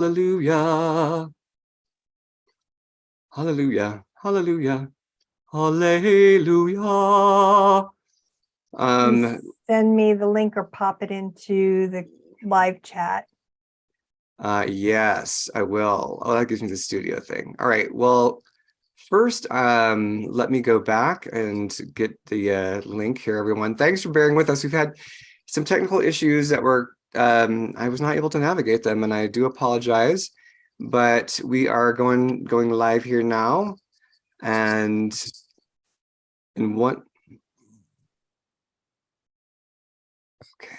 Hallelujah. Hallelujah. Hallelujah. Hallelujah. Send me the link or pop it into the live chat. Yes, I will. Oh, that gives me the studio thing. All right. Well, first, let me go back and get the link here, everyone. Thanks for bearing with us. We've had some technical issues that were I was not able to navigate them, and I do apologize. But we are going live here now, and in what? Okay.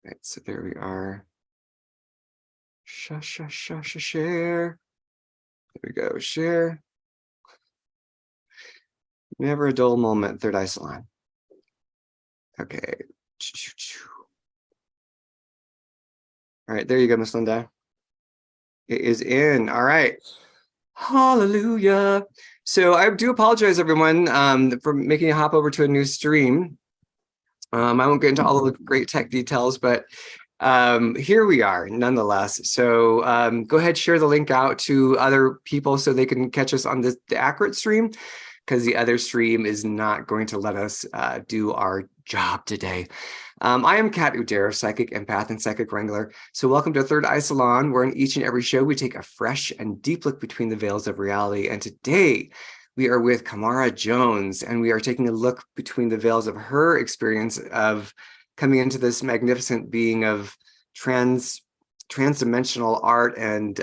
Right, so there we are. Share. There we go. Share. Never a dull moment. Third Eye Salon. Okay. All right, there you go, Miss Linda. It is in. All right. Hallelujah. So I do apologize, everyone, for making a hop over to a new stream. I won't get into all of the great tech details, but here we are nonetheless. So go ahead, share the link out to other people so they can catch us on the accurate stream, because the other stream is not going to let us do our job today. I am Kat Udair, psychic empath and psychic wrangler. So welcome to Third Eye Salon, where in each and every show we take a fresh and deep look between the veils of reality. And today we are with Kamora Jones, and we are taking a look between the veils of her experience of coming into this magnificent being of transdimensional art and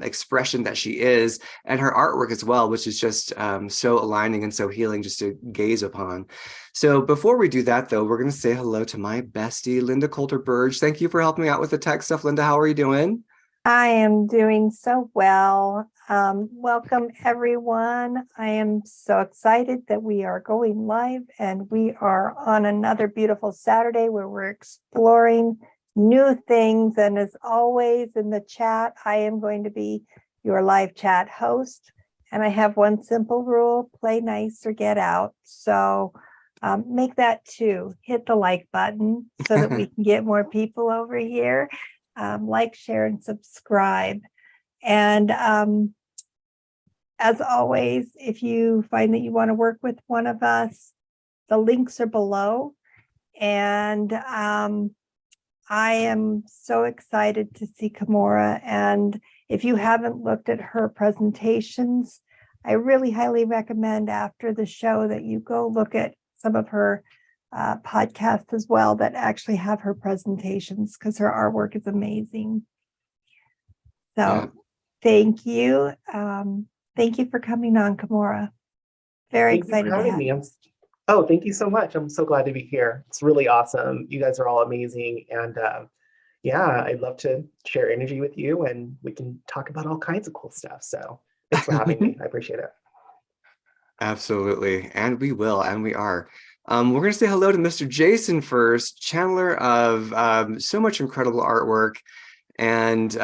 expression that she is, and her artwork as well, which is just so aligning and so healing just to gaze upon. So before we do that, though, we're going to say hello to my bestie, Linda Coulter-Burge. Thank you for helping me out with the tech stuff. Linda, how are you doing? I am doing so well. Welcome, everyone. I am so excited that we are going live, and we are on another beautiful Saturday where we're exploring new things. And as always in the chat, I am going to be your live chat host. And I have one simple rule: play nice or get out. So make that two. Hit the like button so that we can get more people over here. Like, share, and subscribe. And as always, if you find that you want to work with one of us, the links are below. And I am so excited to see Kimora. And if you haven't looked at her presentations, I really highly recommend after the show that you go look at some of her podcasts as well that actually have her presentations, because her artwork is amazing. So Thank you. Thank you for coming on, Kimora. Very excited to have you. Oh, thank you so much. I'm so glad to be here. It's really awesome. You guys are all amazing. And yeah, I'd love to share energy with you, and we can talk about all kinds of cool stuff. So thanks for having me. I appreciate it. Absolutely. And we will, and we are. We're going to say hello to Mr. Jason first, channeler of so much incredible artwork, and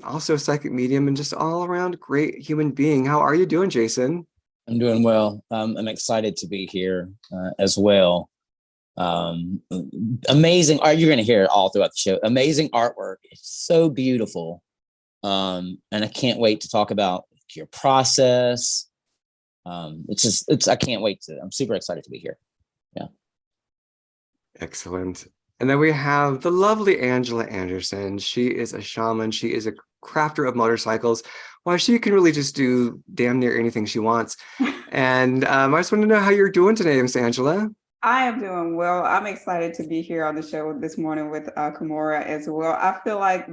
also psychic medium, and just all around great human being. How are you doing, Jason? I'm doing well. I'm excited to be here as well. Amazing art. You're going to hear it all throughout the show. Amazing artwork. It's so beautiful. And I can't wait to talk about your process. I can't wait to, I'm super excited to be here. Yeah. Excellent. And then we have the lovely Angela Anderson. She is a shaman. She is a crafter of motorcycles. Well, she can really just do damn near anything she wants. And I just want to know how you're doing today, Miss Angela. I am doing well. I'm excited to be here on the show this morning with Kimora as well. I feel like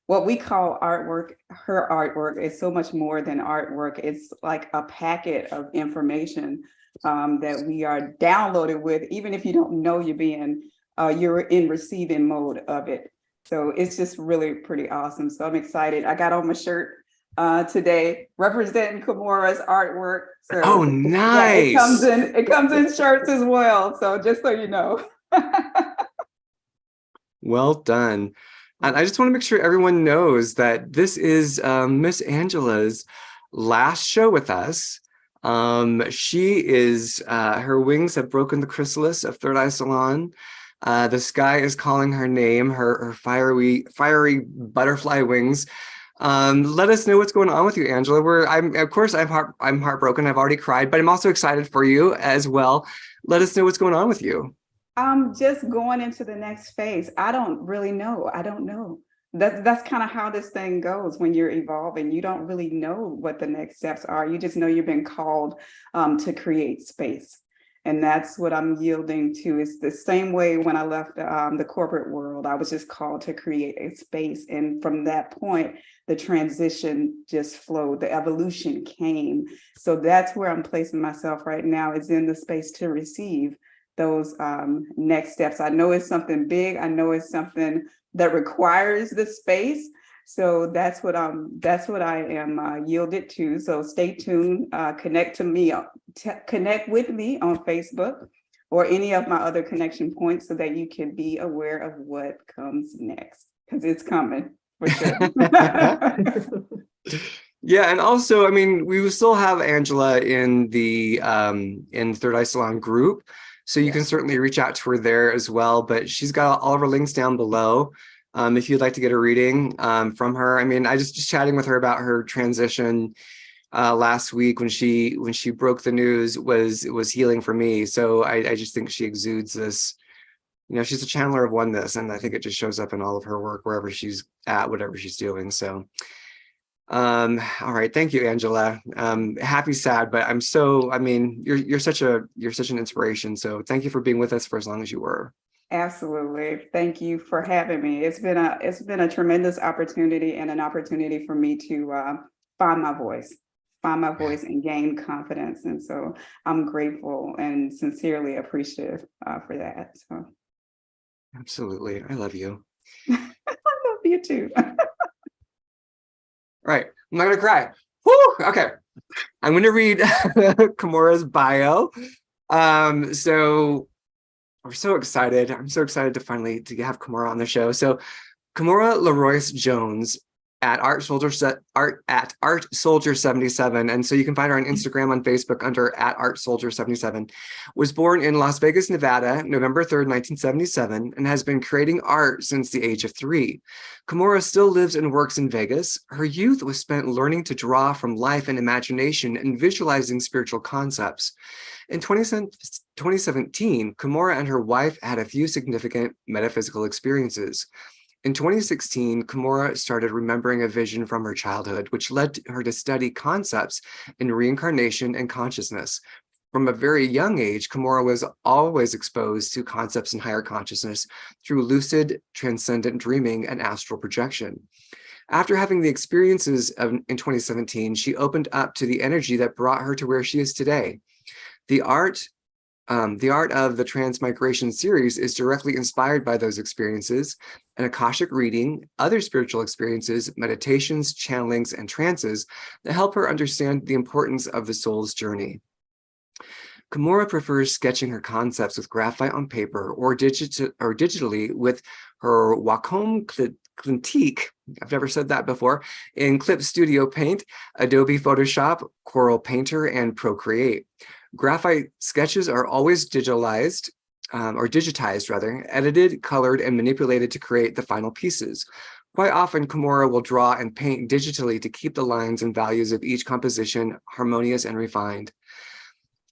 what we call artwork, her artwork, is so much more than artwork. It's like a packet of information that we are downloaded with, even if you don't know you're in receiving mode of it. So it's just really pretty awesome. So I'm excited. I got on my shirt today representing Kimora's artwork. So oh, nice. Yeah, it comes in shirts as well. So just so you know. Well done. And I just want to make sure everyone knows that this is Miss Angela's last show with us. She is, her wings have broken the chrysalis of Third Eye Salon. The sky is calling her name, her fiery butterfly wings. Let us know what's going on with you, Angela. I'm heartbroken. I've already cried, but I'm also excited for you as well. Let us know what's going on with you. I'm just going into the next phase. I don't really know. I don't know. That's kind of how this thing goes when you're evolving. You don't really know what the next steps are. You just know you've been called to create space. And that's what I'm yielding to. It's the same way when I left the corporate world. I was just called to create a space. And from that point, the transition just flowed. The evolution came. So that's where I'm placing myself right now, is in the space to receive those next steps. I know it's something big. I know it's something that requires the space. So that's what I am yielded to. So stay tuned. Connect with me on Facebook or any of my other connection points so that you can be aware of what comes next, because it's coming for sure. Yeah, and also, I mean, we will still have Angela in the Third Eye Salon group. So you can certainly reach out to her there as well, but she's got all of her links down below. If you'd like to get a reading from her. I mean, I just chatting with her about her transition last week when she broke the news was healing for me. So I just think she exudes this, she's a channeler of oneness, and I think it just shows up in all of her work, wherever she's at, whatever she's doing. So all right, thank you, Angela. Happy, sad, but you're such an inspiration. So thank you for being with us for as long as you were. Absolutely. Thank you for having me. It's been a tremendous opportunity, and an opportunity for me to find my voice and gain confidence. And so I'm grateful and sincerely appreciative for that. So absolutely. I love you. I love you too. Right. I'm not going to cry. Whew! Okay. I'm going to read Kamora's bio. So we're so excited. I'm so excited to finally have Kimora on the show. So Kamora LaRoyce Jones at Art Soldier 77, and so you can find her on Instagram, on Facebook under at Art Soldier 77. Was born in Las Vegas, Nevada, November 3rd, 1977, and has been creating art since the age of 3. Kimora still lives and works in Vegas. Her youth was spent learning to draw from life and imagination and visualizing spiritual concepts. In 2017, Kimora and her wife had a few significant metaphysical experiences. In 2016, Kimora started remembering a vision from her childhood, which led her to study concepts in reincarnation and consciousness. From a very young age, Kimora was always exposed to concepts in higher consciousness through lucid, transcendent dreaming, and astral projection. After having the experiences in 2017, she opened up to the energy that brought her to where she is today. The art of the Transmigration Series is directly inspired by those experiences, and Akashic reading, other spiritual experiences, meditations, channelings, and trances that help her understand the importance of the soul's journey. Kimora prefers sketching her concepts with graphite on paper or digitally with her Wacom Cintiq, I've never said that before, in Clip Studio Paint, Adobe Photoshop, Coral Painter, and Procreate. Graphite sketches are always digitized, edited, colored, and manipulated to create the final pieces. Quite often, Kimora will draw and paint digitally to keep the lines and values of each composition harmonious and refined.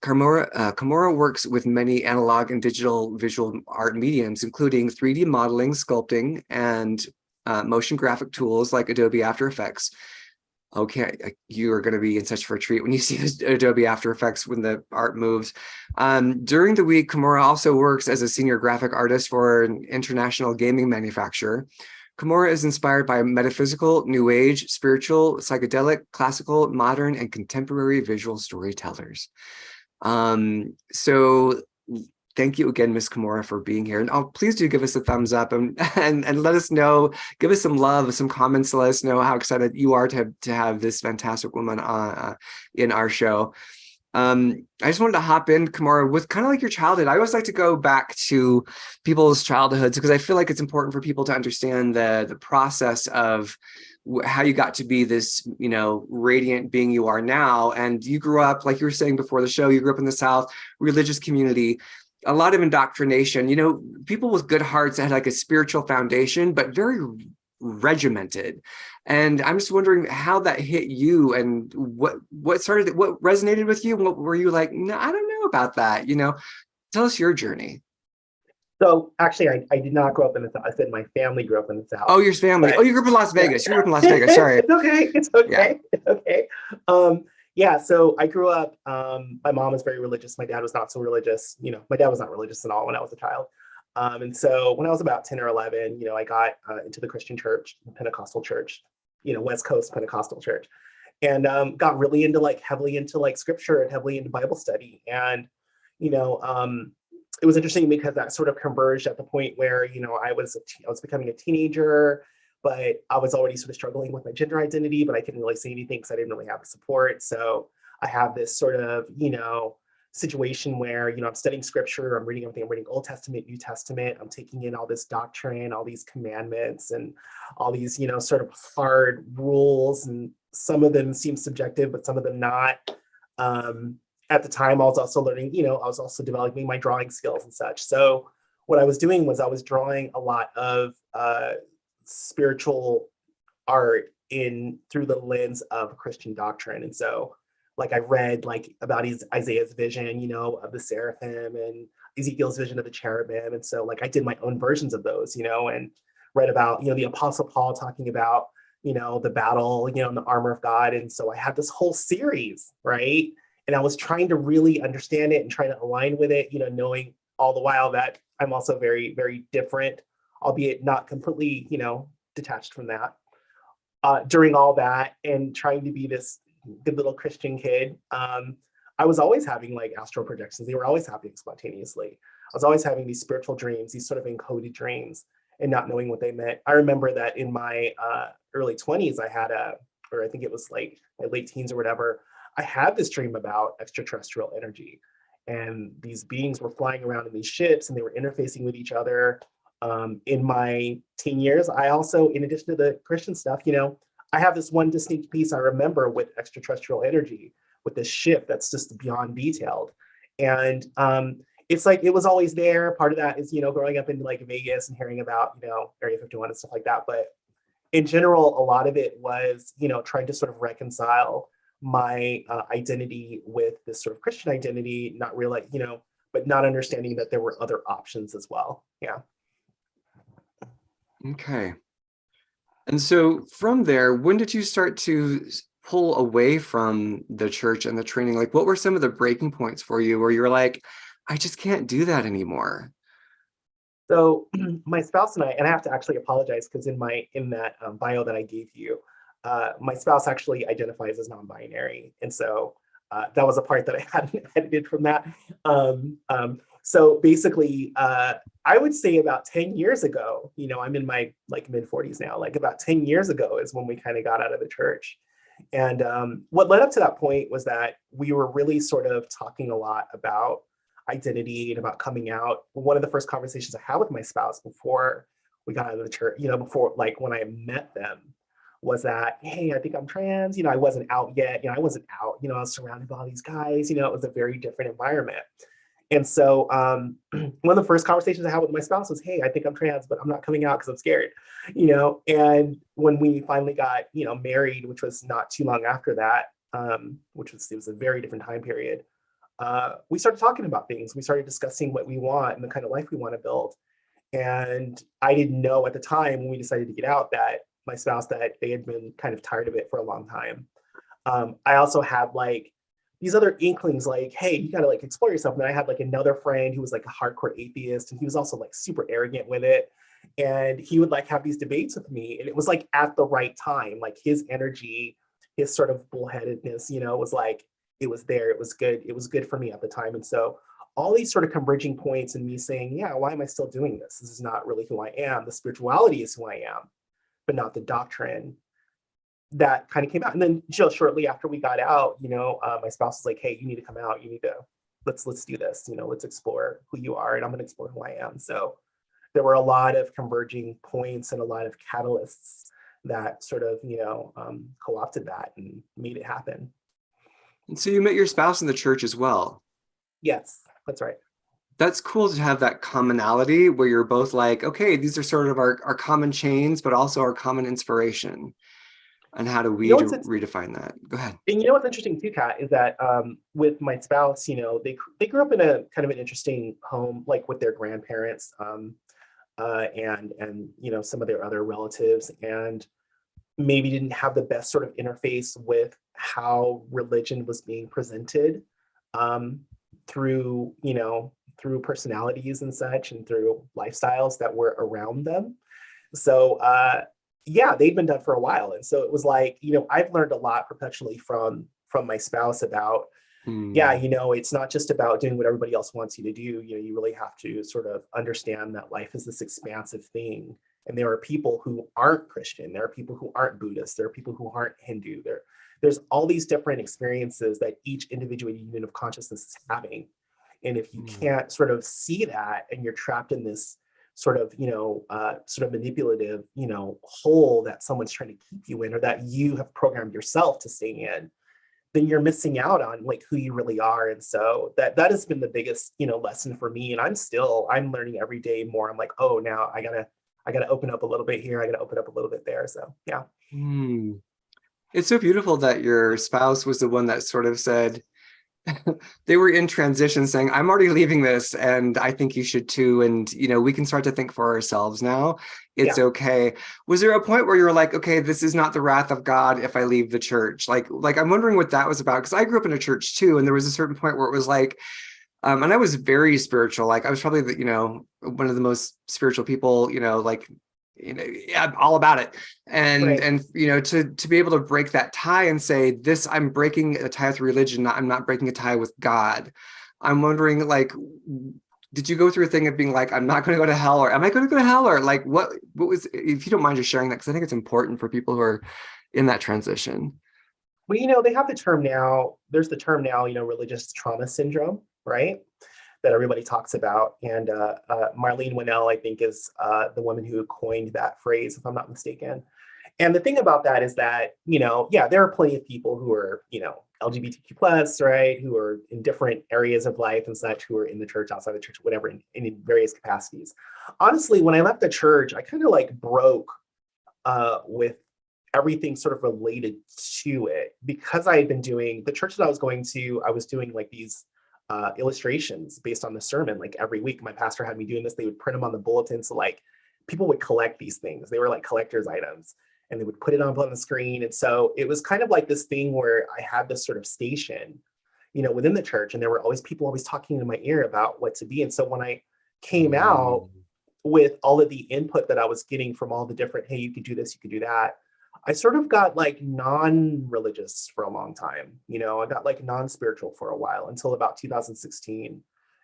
Kimora works with many analog and digital visual art mediums, including 3D modeling, sculpting, and motion graphic tools like Adobe After Effects. Okay, you are going to be in such for a treat when you see Adobe After Effects when the art moves. During the week, Kimora also works as a senior graphic artist for an international gaming manufacturer. Kimora is inspired by metaphysical, new age, spiritual, psychedelic, classical, modern, and contemporary visual storytellers. So thank you again, Miss Kimora, for being here. And please do give us a thumbs up and let us know, give us some love, some comments to let us know how excited you are to have this fantastic woman in our show. I just wanted to hop in, Kimora, with kind of like your childhood. I always like to go back to people's childhoods because I feel like it's important for people to understand the process of how you got to be this, radiant being you are now. And you grew up, like you were saying before the show, you grew up in the South, religious community. a lot of indoctrination, you know, people with good hearts that had like a spiritual foundation, but very regimented. And I'm just wondering how that hit you and what resonated with you? What were you like, no, I don't know about that, you know? Tell us your journey. So actually, I did not grow up in the South. I said my family grew up in the South. Oh, your family. But, oh, you grew up in Las Vegas. You grew up in Las Vegas. Sorry. It's okay. It's okay. Yeah. It's okay. Yeah, so I grew up, my mom was very religious. My dad was not so religious. You know, my dad was not religious at all when I was a child. And so when I was about 10 or 11, you know, I got into the Christian church, the Pentecostal church, you know, West Coast Pentecostal church, and got really into heavily into scripture and heavily into Bible study. And, you know, it was interesting because that sort of converged at the point where, you know, I was becoming a teenager, but I was already sort of struggling with my gender identity, but I couldn't really say anything because I didn't really have the support. So I have this sort of, you know, situation where, you know, I'm studying scripture, I'm reading everything, I'm reading Old Testament, New Testament, I'm taking in all this doctrine, all these commandments and all these, you know, sort of hard rules, and some of them seem subjective, but some of them not. At the time, I was also learning, you know, I was also developing my drawing skills and such. So what I was doing was I was drawing a lot of spiritual art through the lens of Christian doctrine. And so I read about Isaiah's vision, you know, of the seraphim, and Ezekiel's vision of the cherubim. And so I did my own versions of those, you know, and read about, you know, the Apostle Paul talking about, you know, the battle, you know, and the armor of God. And so I had this whole series, right? And I was trying to really understand it and trying to align with it, you know, knowing all the while that I'm also very, very different, albeit not completely, you know, detached from that. During all that and trying to be this good little Christian kid, I was always having astral projections. They were always happening spontaneously. I was always having these spiritual dreams, these sort of encoded dreams, and not knowing what they meant. I remember that in my early 20s, I had or I think it was my late teens or whatever, I had this dream about extraterrestrial energy. And these beings were flying around in these ships and they were interfacing with each other. In my teen years, I also, in addition to the Christian stuff, you know, I have this one distinct piece I remember with extraterrestrial energy, with this ship that's just beyond detailed. And it's it was always there. Part of that is, you know, growing up in Vegas and hearing about, you know, Area 51 and stuff like that. But in general, a lot of it was, you know, trying to sort of reconcile my identity with this sort of Christian identity, not really, you know, but not understanding that there were other options as well. Yeah. Okay. And so from there, when did you start to pull away from the church and the training? What were some of the breaking points for you where you're like, I just can't do that anymore? So my spouse and I have to actually apologize because in that bio that I gave you, my spouse actually identifies as non-binary. And so that was a part that I hadn't edited from that. So basically, I would say about 10 years ago, you know, I'm in my mid 40s now, about 10 years ago is when we kind of got out of the church. And what led up to that point was that we were really sort of talking a lot about identity and about coming out. One of the first conversations I had with my spouse before we got out of the church, you know, before when I met them, was that, hey, I think I'm trans. You know, I wasn't out yet. You know, I wasn't out. You know, I was surrounded by all these guys. You know, it was a very different environment. And so one of the first conversations I had with my spouse was, hey, I think I'm trans, but I'm not coming out because I'm scared, you know. And when we finally got, you know, married, which was not too long after that, it was a very different time period, we started talking about things. We started discussing what we want and the kind of life we want to build. And I didn't know at the time when we decided to get out that my spouse, that they had been kind of tired of it for a long time. I also had these other inklings hey, you gotta explore yourself. And I had another friend who was a hardcore atheist, and he was also super arrogant with it. And he would have these debates with me, and it was at the right time. His energy, his sort of bullheadedness, you know, was it was there, it was good. It was good for me at the time. And so all these sort of converging points and me saying, yeah, why am I still doing this? This is not really who I am. The spirituality is who I am, but not the doctrine. That kind of came out. And then just shortly after we got out, you know, my spouse was like, hey, you need to come out. You need to, let's do this, you know, let's explore who you are. And I'm going to explore who I am. So there were a lot of converging points and a lot of catalysts that sort of, you know, co-opted that and made it happen. And so you met your spouse in the church as well. Yes, that's right. That's cool to have that commonality where you're both like, okay, these are sort of our common chains, but also our common inspiration. And how do we redefine that? Go ahead. And you know what's interesting too, Kat, is that with my spouse, you know, they grew up in a kind of an interesting home, like with their grandparents, and you know, some of their other relatives, and maybe didn't have the best sort of interface with how religion was being presented, through, you know, through personalities and such, and through lifestyles that were around them. So yeah, they'd been done for a while. And so it was like, you know, I've learned a lot perpetually from my spouse about, yeah, you know, it's not just about doing what everybody else wants you to do. You know, you really have to sort of understand that life is this expansive thing. And there are people who aren't Christian. There are people who aren't Buddhist. There are people who aren't Hindu. There's all these different experiences that each individual unit of consciousness is having. And if you can't sort of see that, and you're trapped in this sort of, you know, sort of manipulative, you know, hole that someone's trying to keep you in, or that you have programmed yourself to stay in, then you're missing out on like who you really are. And so that has been the biggest, you know, lesson for me. And I'm learning every day more. I'm like, oh, now I gotta open up a little bit here. I gotta open up a little bit there. So yeah. It's so beautiful that your spouse was the one that sort of said, they were in transition saying, I'm already leaving this and I think you should too. And, you know, we can start to think for ourselves now. It's okay. Was there a point where you were like, okay, this is not the wrath of God if I leave the church? Like I'm wondering what that was about. Because I grew up in a church too. And there was a certain point where it was like, and I was very spiritual. Like I was probably the, you know, one of the most spiritual people, you know, like, you know, yeah, all about it. And you know, to be able to break that tie and say, this, I'm breaking a tie with religion, I'm not breaking a tie with God. I'm wondering, like, did you go through a thing of being like, I'm not going to go to hell, or am I going to go to hell, or like what was, if you don't mind just sharing that, because I think it's important for people who are in that transition. Well, you know, they have the term now, there's the term now, you know, religious trauma syndrome, right? That everybody talks about. And Marlene Winnell, I think, is the woman who coined that phrase, if I'm not mistaken. And the thing about that is that, you know, yeah, there are plenty of people who are, you know, LGBTQ plus, right, who are in different areas of life and such, who are in the church, outside the church, whatever, in various capacities. Honestly, when I left the church, I kind of like broke with everything sort of related to it, because I had been doing, the church that I was going to, I was doing like these illustrations based on the sermon. Like every week, my pastor had me doing this. They would print them on the bulletin. So like people would collect these things. They were like collector's items, and they would put it up on the screen. And so it was kind of like this thing where I had this sort of station, you know, within the church. And there were always people always talking in my ear about what to be. And so when I came out with all of the input that I was getting from all the different, hey, you could do this, you could do that, I sort of got like non-religious for a long time. You know, I got like non-spiritual for a while until about 2016,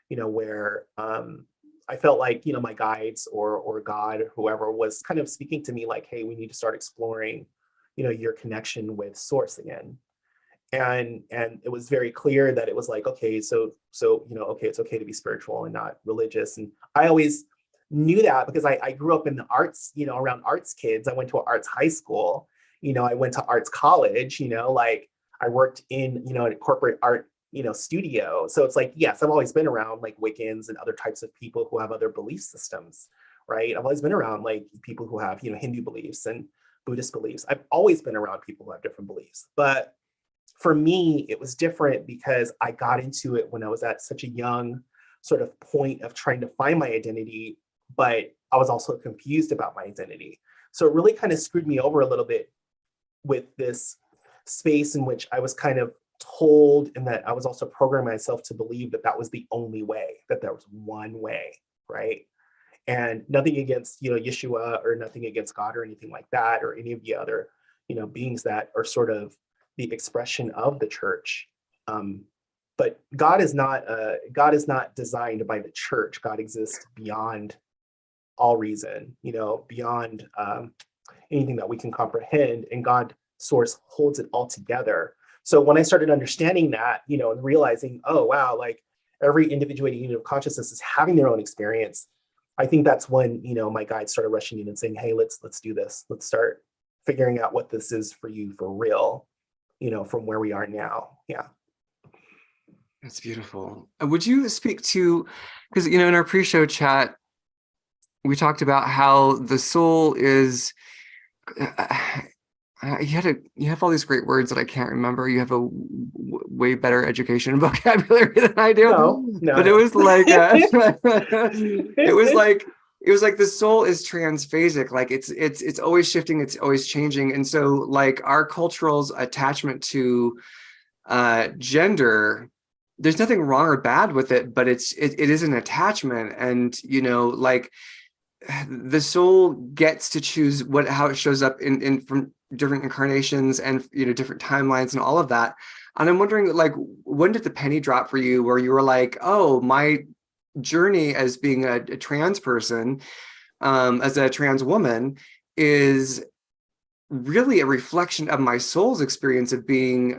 you know, where I felt like, you know, my guides or God or whoever was kind of speaking to me like, hey, we need to start exploring, you know, your connection with source again. And it was very clear that it was like, okay, so, you know, okay, it's okay to be spiritual and not religious. And I always knew that because I grew up in the arts, you know, around arts kids. I went to an arts high school, you know, I went to arts college, you know, like I worked in, you know, a corporate art, you know, studio. So it's like, yes, I've always been around like Wiccans and other types of people who have other belief systems, right? I've always been around like people who have, you know, Hindu beliefs and Buddhist beliefs. I've always been around people who have different beliefs. But for me, it was different because I got into it when I was at such a young sort of point of trying to find my identity, but I was also confused about my identity. So it really kind of screwed me over a little bit with this space in which I was kind of told, and that I was also programming myself to believe that that was the only way, that there was one way, right? And nothing against, you know, Yeshua, or nothing against God or anything like that, or any of the other, you know, beings that are sort of the expression of the church. But God is not designed by the church. God exists beyond all reason, you know, beyond anything that we can comprehend, and God source holds it all together. So when I started understanding that, you know, and realizing, oh wow, like every individuated unit of consciousness is having their own experience, I think that's when, you know, my guides started rushing in and saying, hey, let's do this. Let's start figuring out what this is for you for real, you know, from where we are now. Yeah. That's beautiful. Would you speak to, because, you know, in our pre-show chat, we talked about how the soul is, you have all these great words that I can't remember. You have a way better education and vocabulary than I do. No. But it was like, it was like the soul is transphasic. Like it's always shifting. It's always changing. And so like our cultural's attachment to gender, there's nothing wrong or bad with it, but it is an attachment. And, you know, like the soul gets to choose how it shows up in from different incarnations and, you know, different timelines and all of that. And I'm wondering, like, when did the penny drop for you where you were like, oh, my journey as being a trans person, as a trans woman, is really a reflection of my soul's experience of being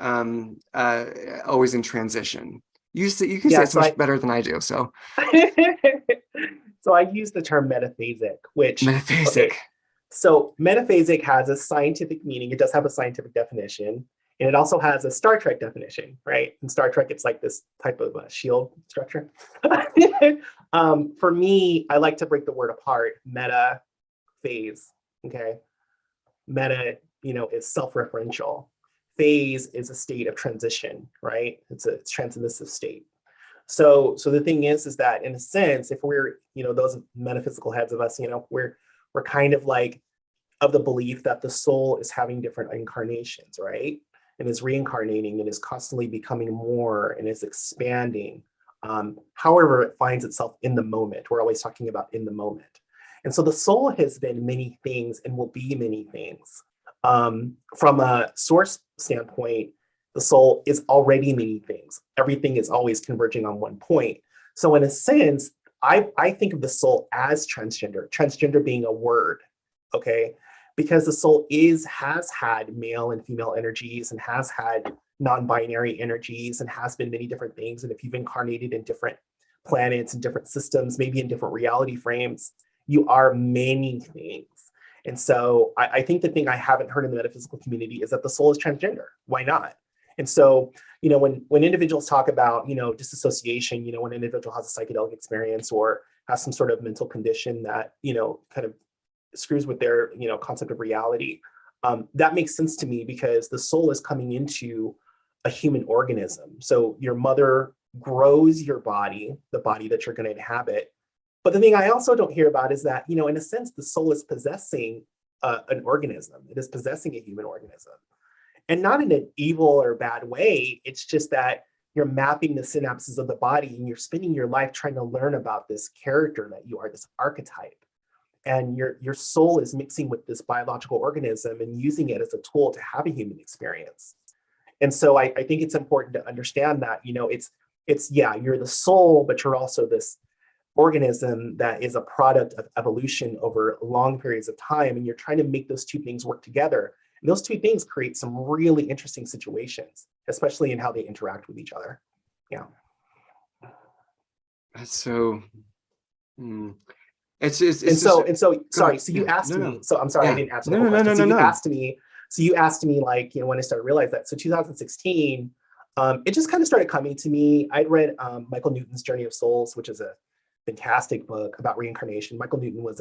always in transition. You can say it's much better than I do. So, so I use the term metaphasic, which metaphasic. Okay, so metaphasic has a scientific meaning. It does have a scientific definition, and it also has a Star Trek definition, right? In Star Trek, it's like this type of shield structure. For me, I like to break the word apart. Meta, phase, okay? Meta, you know, is self-referential. Phase is a state of transition, right? It's a transmissive state. So the thing is that in a sense, if we're, you know, those metaphysical heads of us, you know, we're kind of like of the belief that the soul is having different incarnations, right? And is reincarnating and is constantly becoming more and is expanding. However, it finds itself in the moment. We're always talking about in the moment. And so the soul has been many things and will be many things. From a source standpoint, the soul is already many things. Everything is always converging on one point. So in a sense, I think of the soul as transgender being a word, okay? Because the soul has had male and female energies and has had non-binary energies and has been many different things. And if you've incarnated in different planets and different systems, maybe in different reality frames, you are many things. And so I think the thing I haven't heard in the metaphysical community is that the soul is transgender. Why not? And so, you know, when individuals talk about, you know, disassociation, you know, when an individual has a psychedelic experience or has some sort of mental condition that, you know, kind of screws with their, you know, concept of reality, that makes sense to me because the soul is coming into a human organism. So your mother grows your body, the body that you're going to inhabit. But the thing I also don't hear about is that, you know, in a sense, the soul is possessing an organism. It is possessing a human organism. And not in an evil or bad way. It's just that you're mapping the synapses of the body and you're spending your life trying to learn about this character that you are, this archetype. And your soul is mixing with this biological organism and using it as a tool to have a human experience. And so I think it's important to understand that, you know, it's yeah, you're the soul, but you're also this organism that is a product of evolution over long periods of time. And you're trying to make those two things work together. And those two things create some really interesting situations, especially in how they interact with each other. Yeah. That's so. It's sorry. So you asked me. So I'm sorry, I didn't answer the whole question. So you asked me. So you asked me, like, you know, when I started to realize that. So 2016, it just kind of started coming to me. I'd read Michael Newton's Journey of Souls, which is a fantastic book about reincarnation. Michael Newton was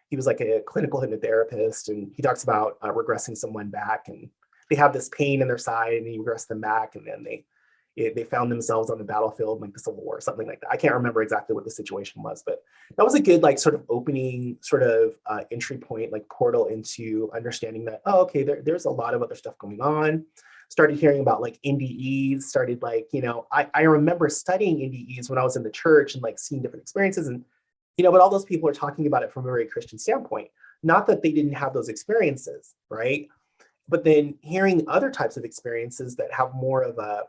he was like a clinical hypnotherapist, and he talks about regressing someone back, and they have this pain in their side, and he regressed them back, and then they found themselves on the battlefield, like the Civil War, something like that. I can't remember exactly what the situation was, but that was a good, like, sort of opening sort of entry point, like portal into understanding that, oh, okay, there's a lot of other stuff going on. Started hearing about like NDEs, started like, you know, I remember studying NDEs when I was in the church and like seeing different experiences, and you know, but all those people are talking about it from a very Christian standpoint. Not that they didn't have those experiences, right? But then hearing other types of experiences that have more of a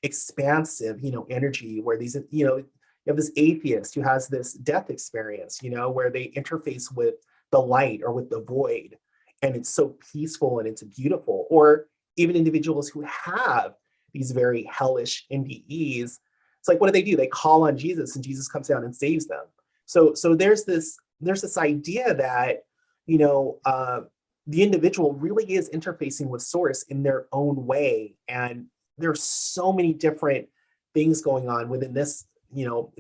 expansive, you know, energy, where these, you know, you have this atheist who has this death experience, you know, where they interface with the light or with the void, and it's so peaceful and it's beautiful. Or even individuals who have these very hellish NDEs, it's like, what do? They call on Jesus, and Jesus comes down and saves them. So there's this idea that, you know, the individual really is interfacing with source in their own way. And there's so many different things going on within this,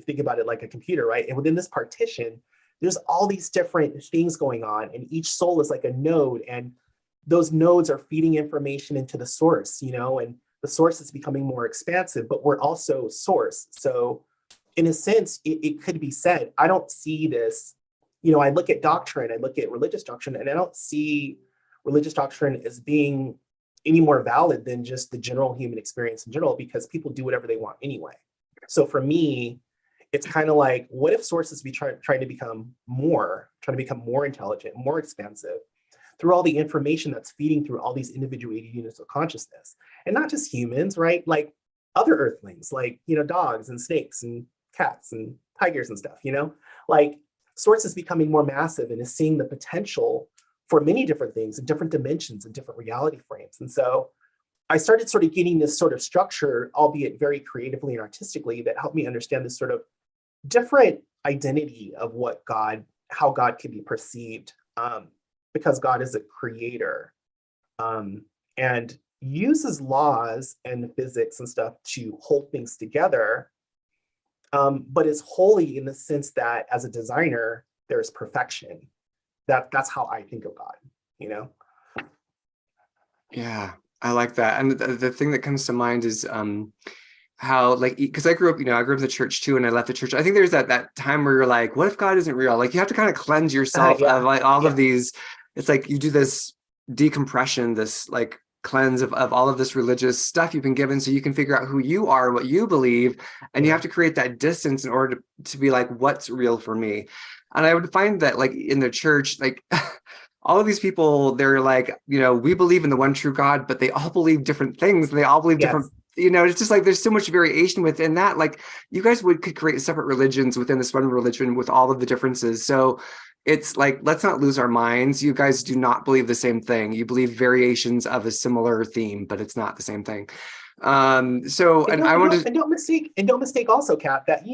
think about it like a computer, right? And within this partition, there's all these different things going on, and each soul is like a node, and those nodes are feeding information into the source, and the source is becoming more expansive, but we're also source. So in a sense, it could be said, I don't see this, I look at doctrine, I look at religious doctrine, and I don't see religious doctrine as being any more valid than just the general human experience in general, because people do whatever they want anyway. So for me, it's kind of like, what if sources be trying to become more intelligent, more expansive through all the information that's feeding through all these individuated units of consciousness, and not just humans, right? Like other earthlings, like, dogs and snakes and cats and tigers and stuff, like source is becoming more massive and is seeing the potential for many different things in different dimensions and different reality frames. And so I started sort of getting this sort of structure, albeit very creatively and artistically, that helped me understand this sort of different identity of how God can be perceived, because God is a creator, and uses laws and physics and stuff to hold things together, but is holy in the sense that as a designer, there's perfection. That's how I think of God, Yeah, I like that. And the thing that comes to mind is how, like, because I grew up in the church too, and I left the church. I think there's that time where you're like, what if God isn't real? Like, you have to kind of cleanse yourself of like all of these. It's like you do this decompression, this like cleanse of all of this religious stuff you've been given, so you can figure out who you are, what you believe, and you have to create that distance in order to be like, what's real for me. And I would find that, like, in the church, like all of these people, they're like, we believe in the one true God, but they all believe different things. And they all believe different, it's just like, there's so much variation within that. Like, you guys could create separate religions within this one religion with all of the differences. So it's like, let's not lose our minds. You guys do not believe the same thing. You believe variations of a similar theme, but it's not the same thing. And don't mistake also, Kat, that,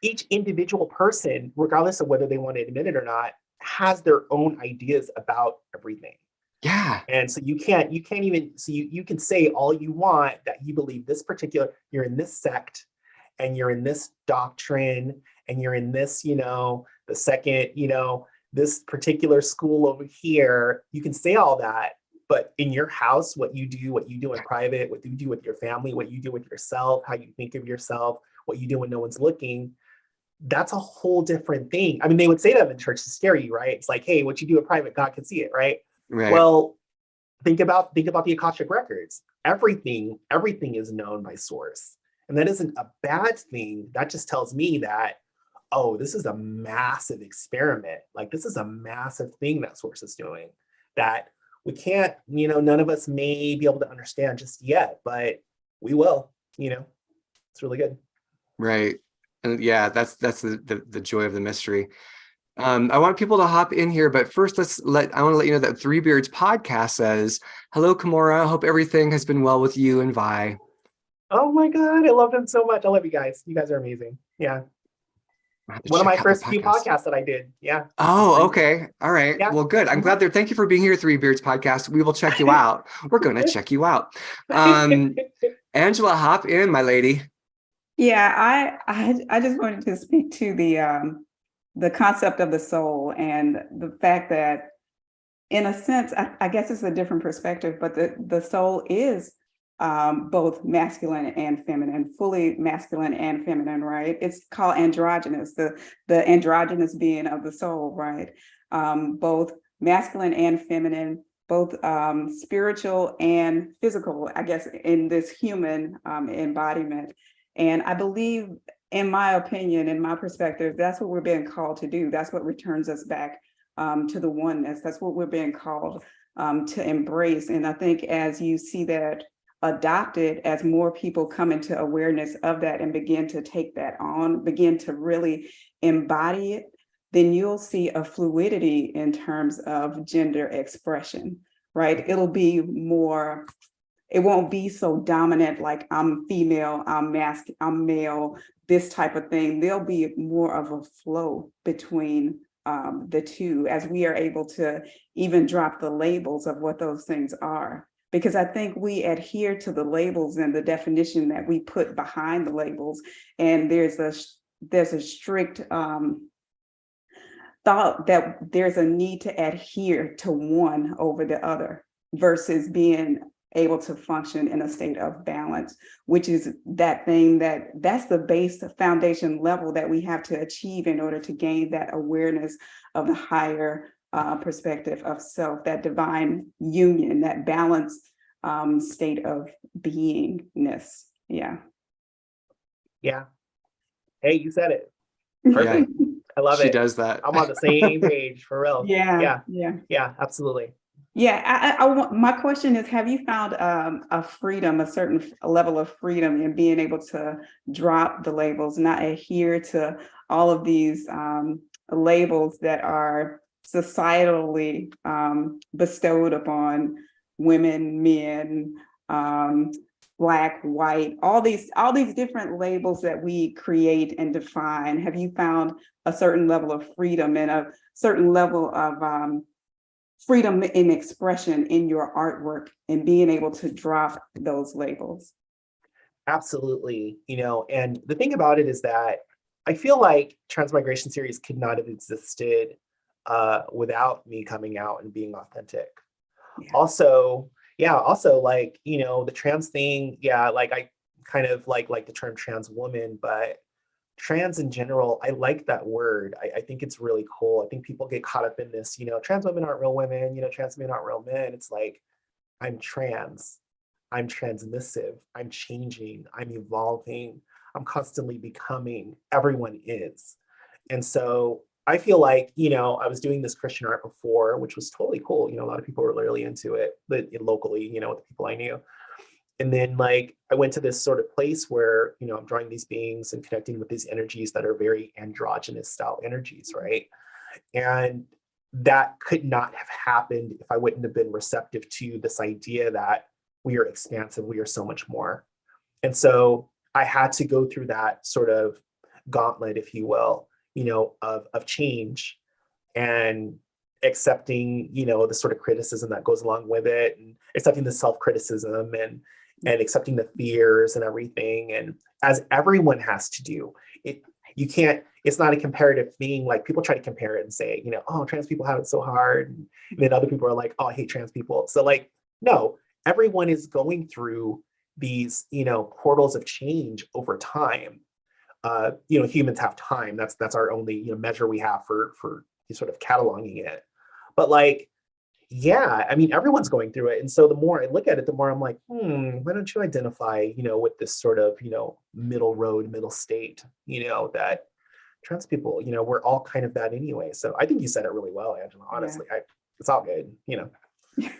each individual person, regardless of whether they want to admit it or not, has their own ideas about everything. Yeah. And so you can say all you want that you believe this particular, you're in this sect and you're in this doctrine and you're in this, the second, this particular school over here. You can say all that, but in your house, what you do in private, what you do with your family, what you do with yourself, how you think of yourself, what you do when no one's looking, that's a whole different thing. I mean, they would say that in church to scare you, right? It's like, hey, what you do in private, God can see it, right? Right. Well, think about the Akashic records. Everything is known by source. And that isn't a bad thing. That just tells me that, oh, this is a massive experiment. Like, this is a massive thing that source is doing that we can't, none of us may be able to understand just yet, but we will, it's really good. Right. And yeah, that's the joy of the mystery. I want people to hop in here, but first I want to let you know that Three Beards podcast says, hello, Kimora. Hope everything has been well with you and Vi. Oh my God. I love them so much. I love you guys. You guys are amazing. Yeah. One of my first few podcasts that I did. Yeah. Oh, okay. All right. Yeah. Well, good. I'm glad thank you for being here, Three Beards podcast. We will check you out. We're going to check you out. Angela, hop in, my lady. Yeah, I just wanted to speak to the concept of the soul and the fact that, in a sense, I guess it's a different perspective, but the soul is both masculine and feminine, fully masculine and feminine, right? It's called androgynous, the androgynous being of the soul, right? Both masculine and feminine, both spiritual and physical, I guess, in this human embodiment. And I believe, in my opinion, in my perspective, that's what we're being called to do. That's what returns us back to the oneness. That's what we're being called to embrace. And I think as you see that adopted, as more people come into awareness of that and begin to take that on, begin to really embody it, then you'll see a fluidity in terms of gender expression, right? It'll be more, it won't be so dominant, like I'm female, I'm male, this type of thing. There'll be more of a flow between the two, as we are able to even drop the labels of what those things are. because I think we adhere to the labels and the definition that we put behind the labels. And there's a strict thought that there's a need to adhere to one over the other versus being able to function in a state of balance, which is that's the base foundation level that we have to achieve in order to gain that awareness of the higher perspective of self, that divine union, that balanced state of beingness. Yeah. Yeah. Hey, you said it. Perfect. I love She it. does that. I'm on the same page for real. Yeah. Yeah, absolutely. Yeah, my question is, have you found a freedom, a certain level of freedom in being able to drop the labels, not adhere to all of these labels that are societally bestowed upon women, men, Black, white, all these different labels that we create and define? Have you found a certain level of freedom and a certain level of freedom in expression in your artwork and being able to drop those labels? Absolutely. And the thing about it is that I feel like Transmigration Series could not have existed without me coming out and being authentic. Yeah. Also, like, the trans thing, like I kind of like the term trans woman, but trans in general, I like that word. I think it's really cool. I think people get caught up in this, trans women aren't real women, trans men aren't real men. It's like, I'm trans, I'm transmissive, I'm changing, I'm evolving, I'm constantly becoming, everyone is. And so I feel like, I was doing this Christian art before, which was totally cool. A lot of people were really into it, but locally, with the people I knew. And then like I went to this sort of place where, I'm drawing these beings and connecting with these energies that are very androgynous style energies, right? And that could not have happened if I wouldn't have been receptive to this idea that we are expansive, we are so much more. And so I had to go through that sort of gauntlet, if you will, of change and accepting, the sort of criticism that goes along with it, and accepting the self-criticism and accepting the fears and everything. And as everyone has to do it, it's not a comparative thing. Like people try to compare it and say, oh, trans people have it so hard. And then other people are like, oh, I hate trans people. So like, no, everyone is going through these, portals of change over time. Humans have time. That's our only, measure we have for sort of cataloging it. But like, yeah, I mean, everyone's going through it. And so the more I look at it, the more I'm like, why don't you identify, with this sort of, middle road, middle state, that trans people, we're all kind of that anyway. So I think you said it really well, Angela, honestly. Yeah. It's all good,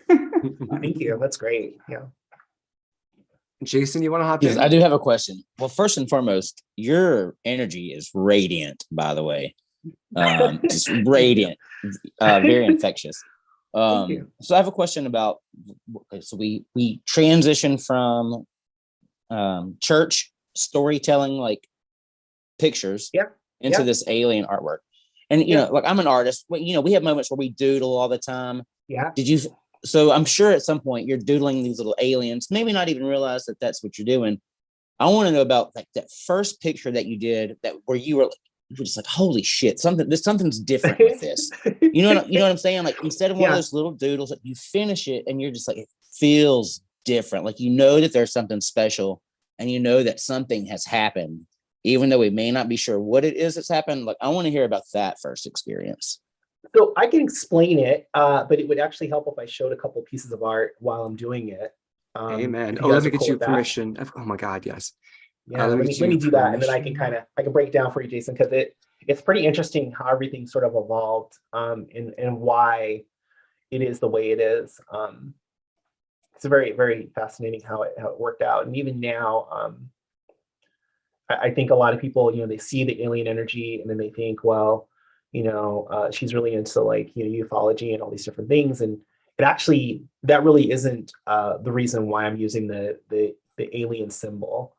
Thank you. That's great. Yeah. Jason, you want to hop Yes, in? I do have a question. Well, first and foremost, your energy is radiant, by the way. Just radiant, very infectious. Thank you. So I have a question about, so we transition from church storytelling, like pictures, into this alien artwork. And, like I'm an artist, we have moments where we doodle all the time. Yeah. So I'm sure at some point you're doodling these little aliens, maybe not even realize that that's what you're doing. I want to know about like that first picture that you did where you were just like, holy shit, something's different with this. You know what I'm saying? Like instead of one of those little doodles, like you finish it and you're just like, it feels different. Like, that there's something special and that something has happened, even though we may not be sure what it is that's happened. Like, I want to hear about that first experience. So I can explain it, but it would actually help if I showed a couple pieces of art while I'm doing it. Amen. Let me get you permission. Oh my God, yes. Yeah, let me do that, and then I can break down for you, Jason, because it's pretty interesting how everything sort of evolved, and why it is the way it is. It's very, very fascinating how it worked out, and even now, I think a lot of people, they see the alien energy and then they think, well, she's really into like ufology and all these different things, and that really isn't the reason why I'm using the alien symbol.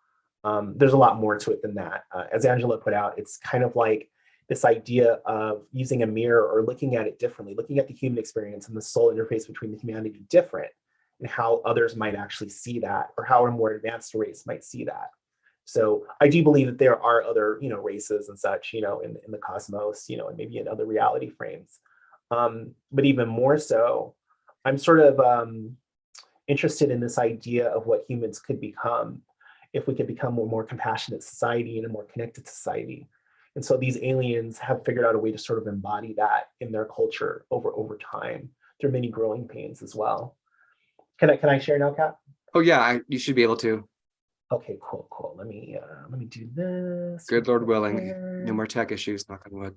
There's a lot more to it than that. As Angela put out, it's kind of like this idea of using a mirror or looking at it differently, looking at the human experience and the soul interface between the humanity different. and how others might actually see that, or how a more advanced race might see that. So I do believe that there are other, races and such, in the cosmos, and maybe in other reality frames. But even more so, I'm sort of interested in this idea of what humans could become if we could become a more compassionate society and a more connected society. And so these aliens have figured out a way to sort of embody that in their culture over time through many growing pains as well. Can I share now, Kat? Oh yeah, you should be able to. Okay, cool. Let me do this. Good Lord willing, here. no more tech issues. Knock on wood.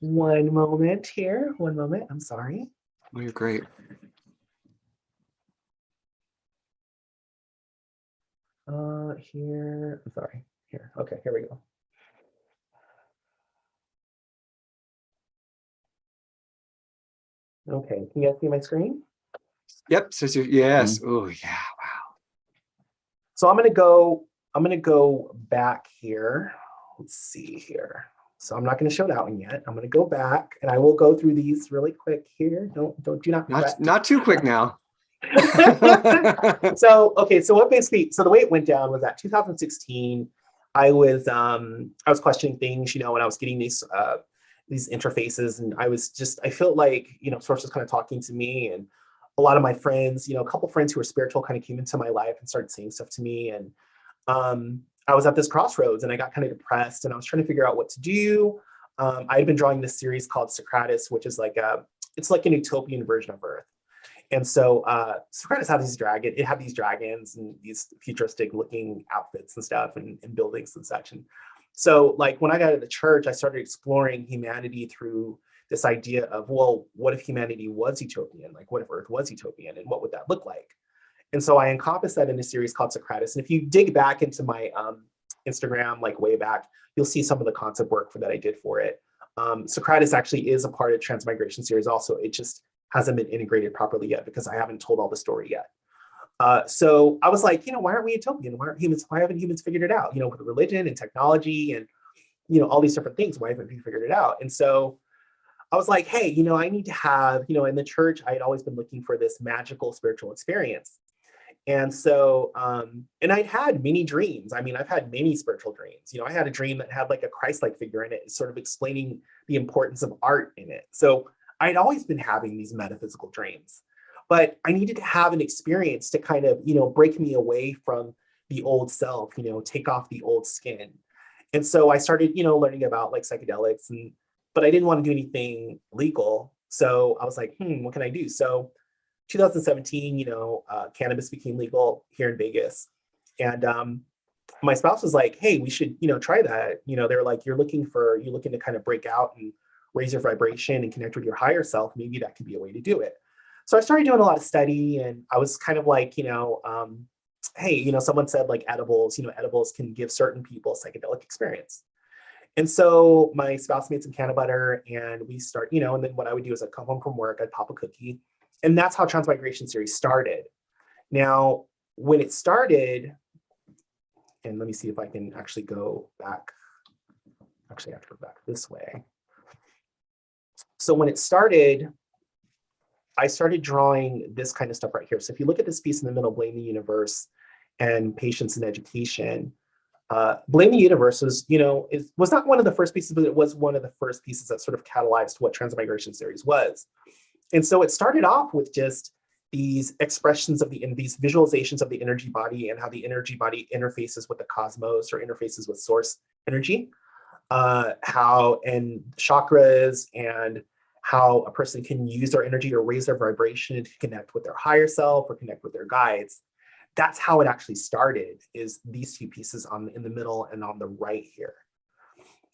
One moment here. One moment. I'm sorry. Oh, you're great. Here. I'm sorry. Here. Okay. Here we go. Okay. Can you guys see my screen? Yep. So yes. Oh yeah. Wow. So I'm gonna go back here. Let's see here. So I'm not going to show that one yet. I'm going to go back, and I will go through these really quick here. Do not fret. Not too quick now. So the way it went down was that 2016, I was questioning things, when I was getting these interfaces, and I felt like, sources kind of talking to me, and a lot of my friends, a couple friends who were spiritual kind of came into my life and started saying stuff to me. And I was at this crossroads, and I got kind of depressed, and I was trying to figure out what to do. I had been drawing this series called Socrates, which is it's like an utopian version of Earth. And so Socrates had these dragons and these futuristic looking outfits and stuff, and buildings and such. And so when I got to the church, I started exploring humanity through this idea of, well, what if humanity was utopian? What if Earth was utopian, and what would that look like? And so I encompassed that in a series called Socrates. And if you dig back into my Instagram, way back, you'll see some of the concept work that I did for it. Socrates actually is a part of Transmigration Series also. It just hasn't been integrated properly yet because I haven't told all the story yet. So I was like, why aren't we utopian? Why haven't humans figured it out? With religion and technology and, all these different things, why haven't we figured it out? And so I was like, hey, I need to have, in the church, I had always been looking for this magical spiritual experience. And so, and I'd had many dreams. I mean, I've had many spiritual dreams. I had a dream that had a Christ-like figure in it, sort of explaining the importance of art in it. So I'd always been having these metaphysical dreams, but I needed to have an experience to kind of, break me away from the old self, take off the old skin. And so I started, learning about psychedelics, but I didn't want to do anything legal. So I was like, what can I do? So 2017, cannabis became legal here in Vegas. And my spouse was like, hey, we should, try that. They were like, you're looking to kind of break out and raise your vibration and connect with your higher self. Maybe that could be a way to do it. So I started doing a lot of study, and I was kind of like, hey, someone said edibles, edibles can give certain people a psychedelic experience. And so my spouse made some canna butter, and we start, and then what I would do is I'd come home from work, I'd pop a cookie. And that's how Transmigration Series started. Now, when it started, and let me see if I can actually go back. Actually, I have to go back this way. So when it started, I started drawing this kind of stuff right here. So if you look at this piece in the middle, Blame the Universe and Patience and Education, Blame the Universe was, was not one of the first pieces, but it was one of the first pieces that sort of catalyzed what Transmigration Series was. And so it started off with just these expressions of these visualizations of the energy body and how the energy body interfaces with the cosmos or interfaces with source energy, how and chakras, and how a person can use their energy or raise their vibration to connect with their higher self or connect with their guides. That's how it actually started, is these two pieces in the middle and on the right here.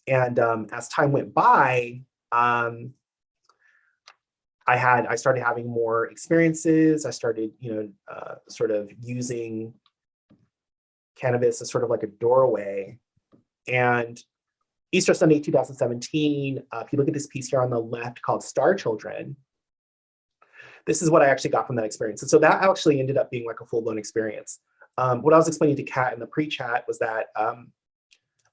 And as time went by, I started having more experiences. I started, sort of using cannabis as sort of like a doorway. And Easter Sunday, 2017, if you look at this piece here on the left called Star Children, this is what I actually got from that experience. And so that actually ended up being a full-blown experience. What I was explaining to Kat in the pre-chat was that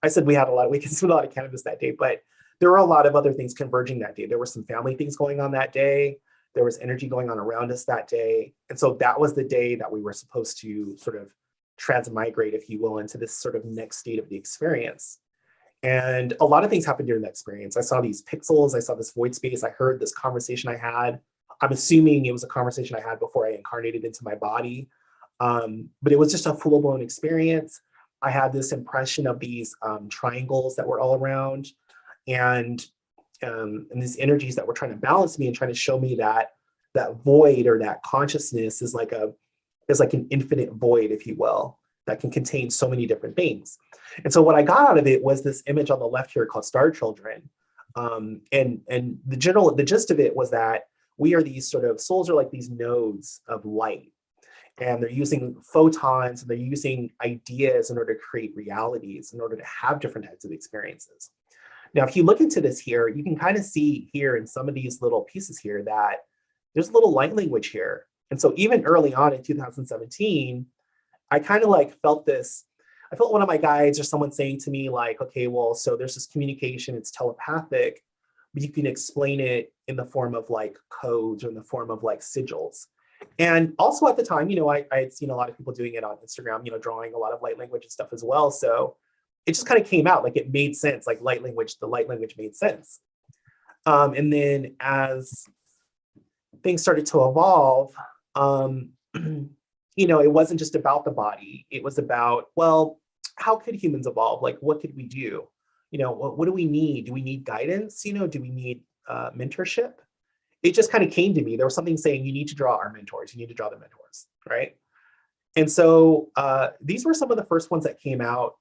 I said we consumed a lot of cannabis that day, but there were a lot of other things converging that day. There were some family things going on that day. There was energy going on around us that day. And so that was the day that we were supposed to sort of transmigrate, if you will, into this sort of next state of the experience. And a lot of things happened during that experience. I saw these pixels, I saw this void space, I heard this conversation I had. I'm assuming it was a conversation I had before I incarnated into my body. But it was just a full-blown experience. I had this impression of these triangles that were all around, and these energies that were trying to balance me and trying to show me that that void or that consciousness is like an infinite void, if you will, that can contain so many different things. And so what I got out of it was this image on the left here called star children. And the gist of it was that we are these sort of, souls are like these nodes of light. And they're using photons and they're using ideas in order to create realities, in order to have different types of experiences. Now, if you look into this here, you can kind of see here in some of these little pieces here that there's a little light language here. And so even early on in 2017, I kind of like felt this, I felt one of my guides or someone saying to me like, okay, well, so there's this communication, it's telepathic, but you can explain it in the form of like codes or in the form of like sigils. And also at the time, I had seen a lot of people doing it on Instagram, drawing a lot of light language and stuff as well. So it just kind of came out, like it made sense, like the light language made sense. And then as things started to evolve, it wasn't just about the body. It was about, well, how could humans evolve? Like, what could we do? What do we need? Do we need guidance? Do we need mentorship? It just kind of came to me. There was something saying, you need to draw our mentors. You need to draw the mentors, right? And so these were some of the first ones that came out.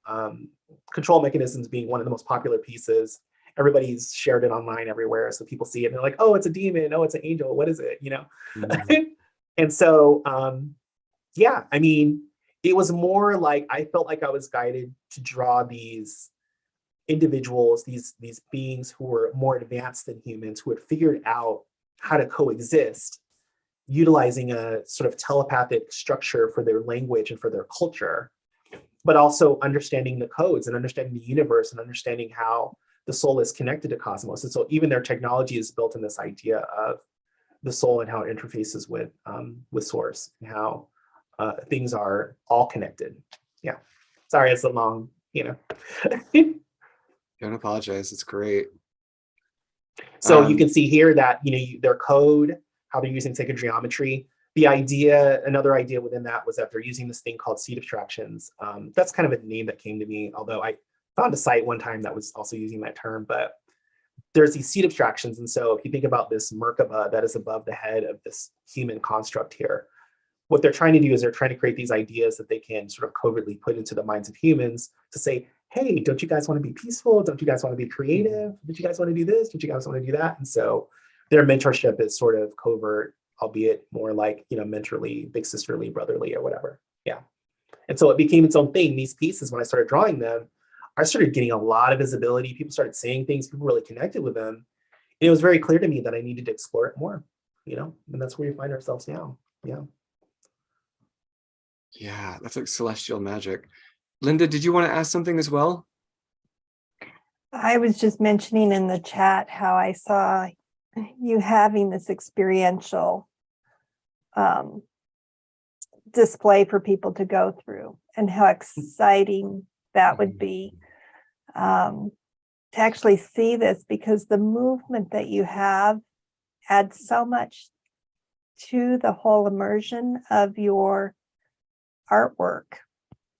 Control mechanisms being one of the most popular pieces. Everybody's shared it online everywhere. So people see it and they're like, oh, it's a demon. Oh, it's an angel. What is it? Mm-hmm. And so, yeah, I mean, it was more like, I felt like I was guided to draw these individuals, these beings who were more advanced than humans, who had figured out how to coexist, utilizing a sort of telepathic structure for their language and for their culture, but also understanding the codes and understanding the universe and understanding how the soul is connected to cosmos. And so even their technology is built in this idea of the soul and how it interfaces with source and how things are all connected. Yeah. Sorry, it's a long, Don't apologize. It's great. So you can see here that, their code, how they're using sacred geometry. The idea, another idea within that was that they're using this thing called seed abstractions. That's kind of a name that came to me, although I found a site one time that was also using that term, but there's these seed abstractions. And so if you think about this Merkaba that is above the head of this human construct here, what they're trying to do is they're trying to create these ideas that they can sort of covertly put into the minds of humans to say, hey, don't you guys want to be peaceful? Don't you guys want to be creative? Don't you guys want to do this? Don't you guys want to do that? And so their mentorship is sort of covert, albeit more like, mentorly, big sisterly, brotherly, or whatever. Yeah. And so it became its own thing. These pieces, when I started drawing them, I started getting a lot of visibility. People started saying things, people really connected with them. And it was very clear to me that I needed to explore it more, and that's where we find ourselves now. Yeah. Yeah, that's like celestial magic. Linda, did you want to ask something as well? I was just mentioning in the chat how I saw you having this experiential display for people to go through, and how exciting that would be to actually see this, because the movement that you have adds so much to the whole immersion of your artwork,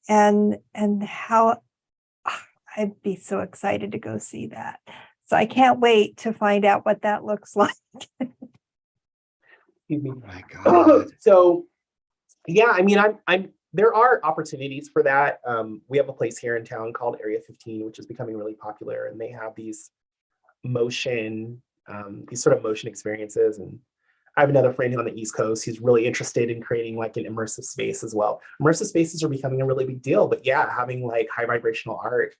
and how I'd be so excited to go see that. So I can't wait to find out what that looks like. Excuse me. Oh my God. So yeah, I mean, I'm there are opportunities for that. We have a place here in town called Area 15, which is becoming really popular, and they have these motion, these sort of motion experiences. And I have another friend on the East Coast who's really interested in creating like an immersive space as well. Immersive spaces are becoming a really big deal, but yeah, having like high vibrational art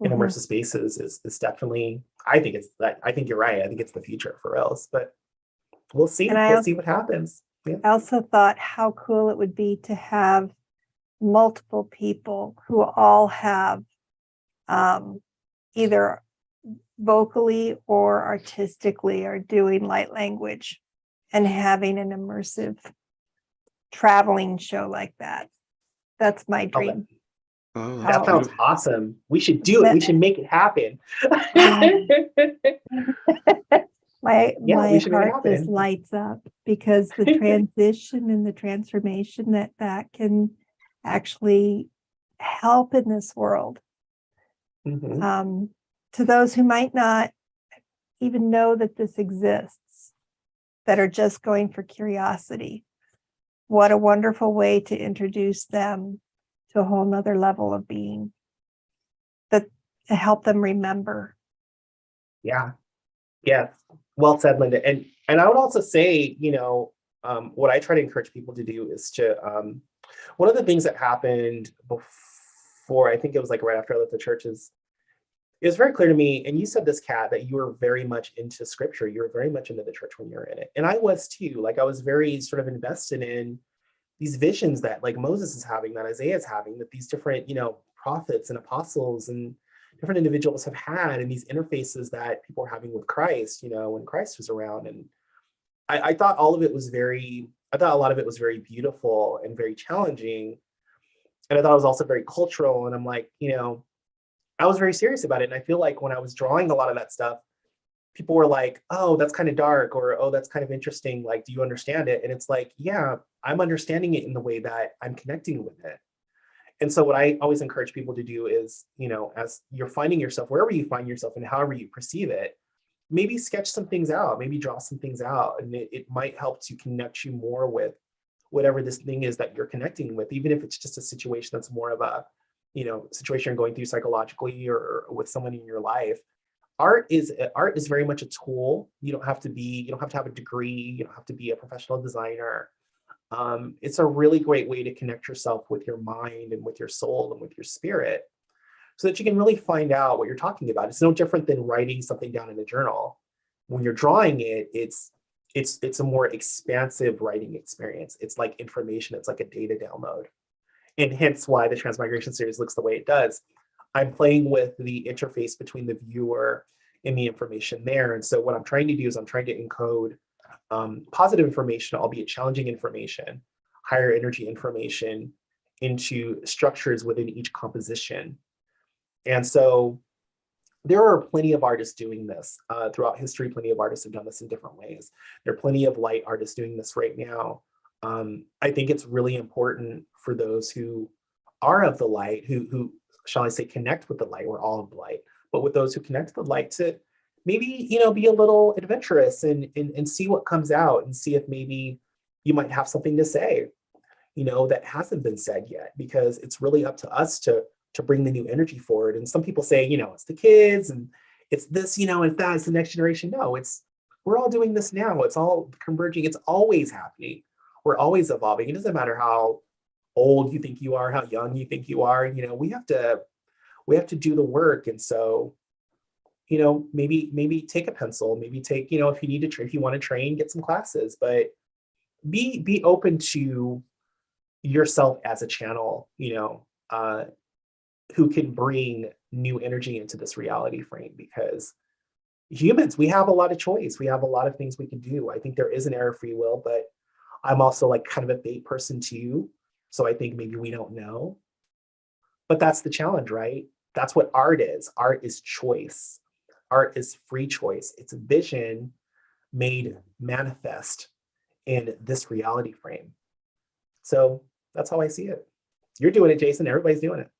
in immersive spaces is definitely, I think you're right. I think it's the future for reals, but we'll see. We'll see what happens. Yeah. I also thought how cool it would be to have multiple people who all have either vocally or artistically are doing light language and having an immersive traveling show like that. That's my Oh, dream. Oh, that Oh. sounds awesome. We should do it. We should make it happen. My Yeah, we should make it heart just happen. lights up because the transition and the transformation that can actually help in this world. Mhm. To those who might not even know that this exists, that are just going for curiosity, what a wonderful way to introduce them to a whole nother level of being, that to help them remember. Yeah. Yes. Well said, Linda. And I would also say, what I try to encourage people to do is to one of the things that happened before, I think it was like right after I left the church, is it was very clear to me, and you said this, Kat, that you were very much into scripture. You were very much into the church when you were in it. And I was too. Like I was very sort of invested in these visions that like Moses is having, that Isaiah is having, that these different, prophets and apostles and different individuals have had, and these interfaces that people are having with Christ, when Christ was around. And I thought I thought a lot of it was very beautiful and very challenging. And I thought it was also very cultural. And I'm like, I was very serious about it. And I feel like when I was drawing a lot of that stuff, people were like, oh, that's kind of dark, or, oh, that's kind of interesting. Like, do you understand it? And it's like, yeah, I'm understanding it in the way that I'm connecting with it. And so what I always encourage people to do is, as you're finding yourself, wherever you find yourself and however you perceive it, maybe sketch some things out, maybe draw some things out. And it might help to connect you more with whatever this thing is that you're connecting with, even if it's just a situation that's more of a, situation you're going through psychologically or with someone in your life. Art is very much a tool. You don't have to have a degree. You don't have to be a professional designer. It's a really great way to connect yourself with your mind and with your soul and with your spirit, so that you can really find out what you're talking about. It's no different than writing something down in a journal. When you're drawing it, it's a more expansive writing experience. It's like information. It's like a data download, and hence why the Transmigration series looks the way it does. I'm playing with the interface between the viewer and the information there. And so what I'm trying to do is I'm trying to encode positive information, albeit challenging information, higher energy information, into structures within each composition. And so there are plenty of artists doing this throughout history. Plenty of artists have done this in different ways. There are plenty of light artists doing this right now. I think it's really important for those who are of the light, who shall I say, connect with the light. We're all of the light, but with those who connect to the light, to maybe, be a little adventurous and see what comes out, and see if maybe you might have something to say, that hasn't been said yet, because it's really up to us to bring the new energy forward. And some people say, it's the kids and it's this, and that, it's the next generation. No, we're all doing this now. It's all converging. It's always happening. We're always evolving. It doesn't matter how old you think you are, how young you think you are. We have to do the work. And so, maybe take a pencil, maybe take, if you need to train, if you want to train, get some classes, but be open to yourself as a channel, who can bring new energy into this reality frame. Because humans, we have a lot of choice. We have a lot of things we can do. I think there is an error of free will, but I'm also like kind of a fate person too. So I think maybe we don't know. But that's the challenge, right? That's what art is. Art is choice. Art is free choice. It's a vision made manifest in this reality frame. So that's how I see it. You're doing it, Jason. Everybody's doing it,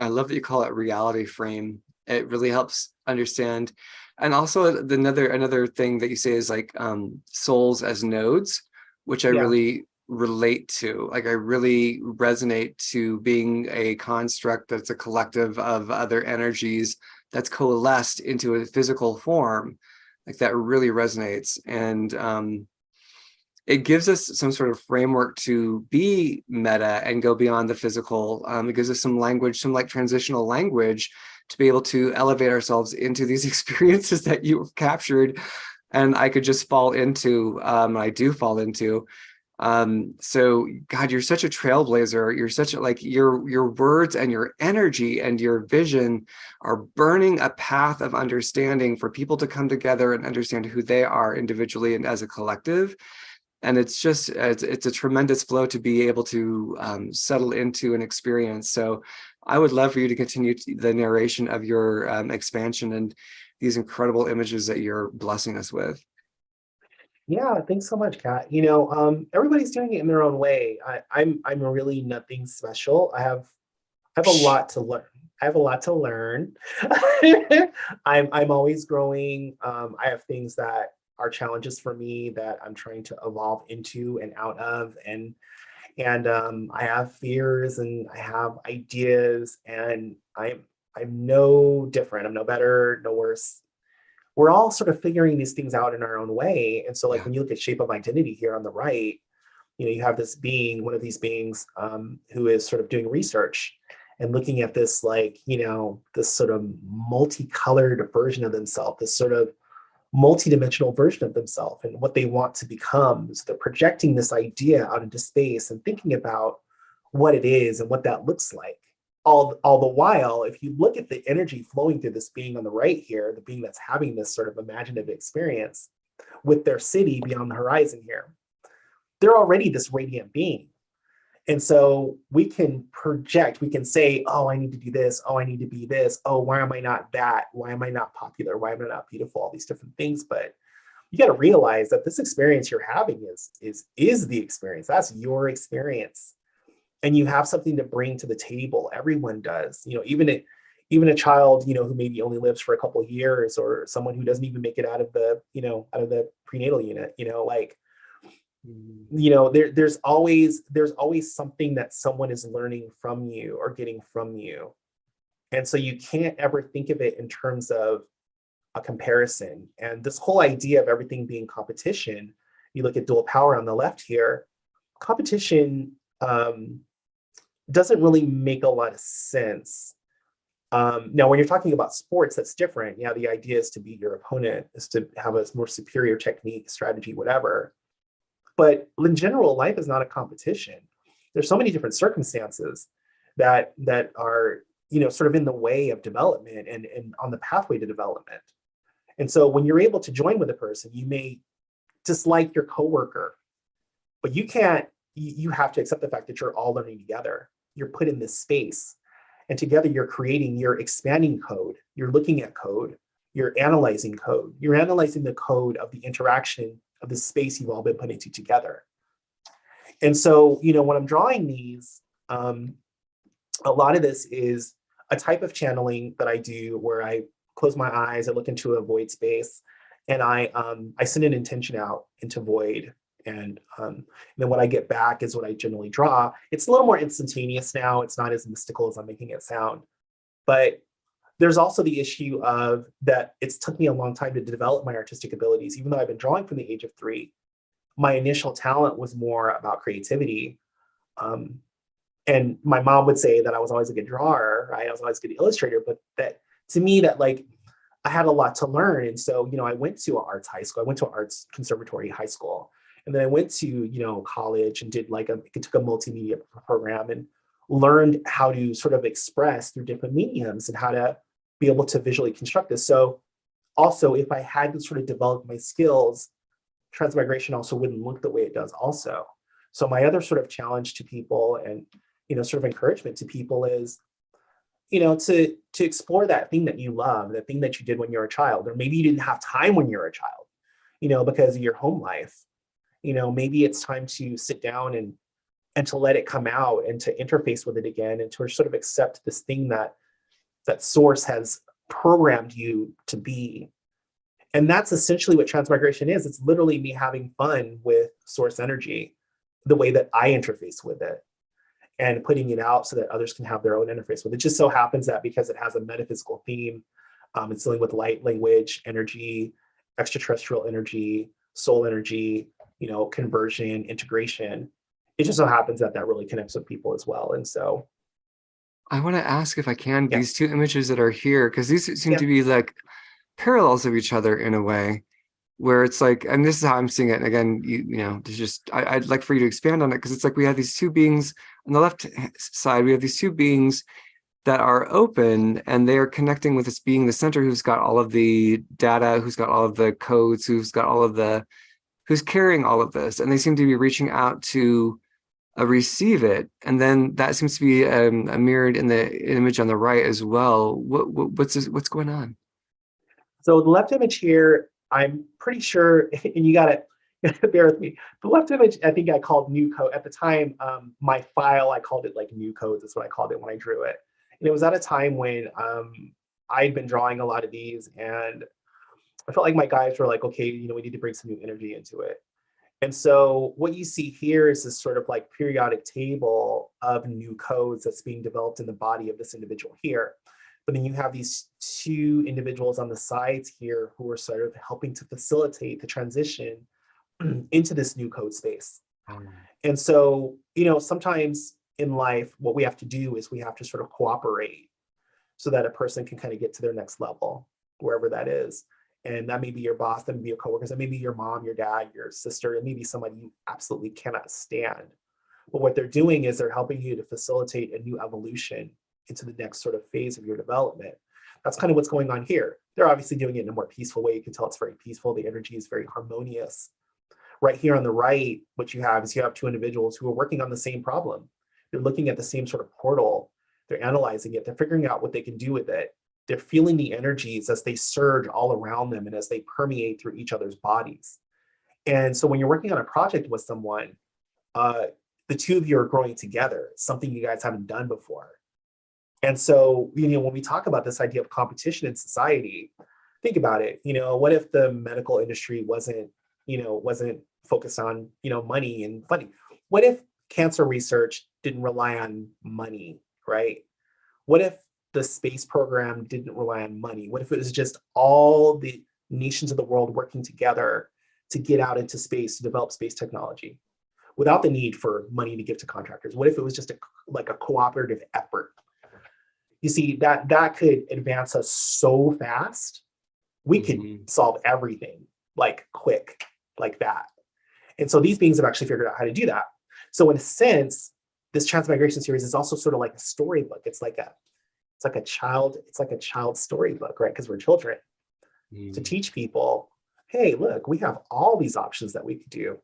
I love that you call it reality frame. It really helps understand. And also another thing that you say is like souls as nodes, which I really relate to. Like I really resonate to being a construct that's a collective of other energies that's coalesced into a physical form. Like that really resonates. And it gives us some sort of framework to be meta and go beyond the physical. It gives us some language, some like transitional language, to be able to elevate ourselves into these experiences that you captured and I could just fall into, I do fall into. So God, you're such a trailblazer. You're such a, like, your words and your energy and your vision are burning a path of understanding for people to come together and understand who they are individually and as a collective. And it's just, it's a tremendous flow to be able to settle into an experience. So I would love for you to continue the narration of your expansion and these incredible images that you're blessing us with. Yeah, thanks so much, Kat. Everybody's doing it in their own way. I'm really nothing special. I have a lot to learn. I have a lot to learn. I'm always growing. I have things that are challenges for me that I'm trying to evolve into and out of, and I have fears and I have ideas, and I'm no different. I'm no better, no worse. We're all sort of figuring these things out in our own way. And so, like, Yeah. when you look at shape of identity here on the right, you have this being, one of these beings, who is sort of doing research and looking at this, like, this sort of multicolored version of themselves, this sort of multidimensional version of themselves and what they want to become. So they're projecting this idea out into space and thinking about what it is and what that looks like. All the while, if you look at the energy flowing through this being on the right here, the being that's having this sort of imaginative experience with their city beyond the horizon here, they're already this radiant being. And so we can project, we can say, oh, I need to do this. Oh, I need to be this. Oh, why am I not that? Why am I not popular? Why am I not beautiful? All these different things. But you got to realize that this experience you're having is the experience. That's your experience. And you have something to bring to the table. Everyone does. Even a child, who maybe only lives for a couple of years, or someone who doesn't even make it out of the prenatal unit, there's always something that someone is learning from you or getting from you. And so you can't ever think of it in terms of a comparison. And this whole idea of everything being competition, you look at dual power on the left here, competition doesn't really make a lot of sense. Now, when you're talking about sports, that's different. Yeah, the idea is to beat your opponent, is to have a more superior technique, strategy, whatever. But in general, life is not a competition. There's so many different circumstances that are, sort of in the way of development and on the pathway to development. And so when you're able to join with a person, you may dislike your coworker, but you have to accept the fact that you're all learning together. You're put in this space, and together you're expanding code. You're looking at code. You're analyzing code. You're analyzing the code of the interaction of the space you've all been put into together. And so, when I'm drawing these, a lot of this is a type of channeling that I do where I close my eyes, I look into a void space, and I send an intention out into void. And then what I get back is what I generally draw. It's a little more instantaneous now. It's not as mystical as I'm making it sound. But there's also the issue of that it's took me a long time to develop my artistic abilities. Even though I've been drawing from the age of 3, my initial talent was more about creativity. And my mom would say that I was always a good drawer, right? I was always a good illustrator, but that to me, that like I had a lot to learn. And so, I went to an arts high school. I went to an arts conservatory high school. And then I went to, college and did took a multimedia program and learned how to sort of express through different mediums and how to be able to visually construct this. So also, if I had to sort of develop my skills, transmigration also wouldn't look the way it does also. So my other sort of challenge to people and, sort of encouragement to people is, to explore that thing that you love, the thing that you did when you were a child, or maybe you didn't have time when you were a child, because of your home life. Maybe it's time to sit down and to let it come out and to interface with it again and to sort of accept this thing that source has programmed you to be. And that's essentially what transmigration is. It's literally me having fun with source energy, the way that I interface with it and putting it out so that others can have their own interface with it. It just so happens that because it has a metaphysical theme, it's dealing with light language, energy, extraterrestrial energy, soul energy, conversion, integration. It just so happens that really connects with people as well. And so I want to ask, if I can, Yeah. these 2 images that are here, because these seem to be like parallels of each other in a way. where it's like, and this is how I'm seeing it. And again, you know, there's just, I'd like for you to expand on it, because it's like we have these two beings on the left side. We have these two beings that are open, and they are connecting with this being in the center who's got all of the data, who's got all of the codes, who's got all of the, who's carrying all of this, and they seem to be reaching out to receive it. And then that seems to be mirrored in the image on the right as well. What's going on? So the left image here, I'm pretty sure, and you got to bear with me. The left image, I think I called new code at the time. My file, I called it like new codes. That's what I called it when I drew it. And it was at a time when I'd been drawing a lot of these, and I felt like my guys were like, okay, you know, we need to bring some new energy into it. And so what you see here is this sort of like periodic table of new codes that's being developed in the body of this individual here. But then you have these two individuals on the sides here who are sort of helping to facilitate the transition into this new code space. And so, you know, sometimes in life, what we have to do is we have to sort of cooperate so that a person can kind of get to their next level, wherever that is. And that may be your boss, that may be your coworkers, that may be your mom, your dad, your sister, it may be somebody you absolutely cannot stand. But what they're doing is they're helping you to facilitate a new evolution into the next sort of phase of your development. That's kind of what's going on here. They're obviously doing it in a more peaceful way. You can tell it's very peaceful. The energy is very harmonious. Right here on the right, what you have is you have two individuals who are working on the same problem. They're looking at the same sort of portal. They're analyzing it. They're figuring out what they can do with it. They're feeling the energies as they surge all around them and as they permeate through each other's bodies. And so when you're working on a project with someone, the two of you are growing together, something you guys haven't done before. And so, you know, when we talk about this idea of competition in society, think about it. You know, what if the medical industry wasn't focused on, you know, money and funding? What if cancer research didn't rely on money, right? What if the space program didn't rely on money? What if it was just all the nations of the world working together to get out into space, to develop space technology without the need for money to give to contractors? What if it was just like a cooperative effort? You see, that could advance us so fast. We could solve everything like quick, like that. And so these beings have actually figured out how to do that. So in a sense, this Transmigration series is also sort of like a storybook. It's like a child storybook, right? Because we're children. To teach people, hey, look, we have all these options that we could do.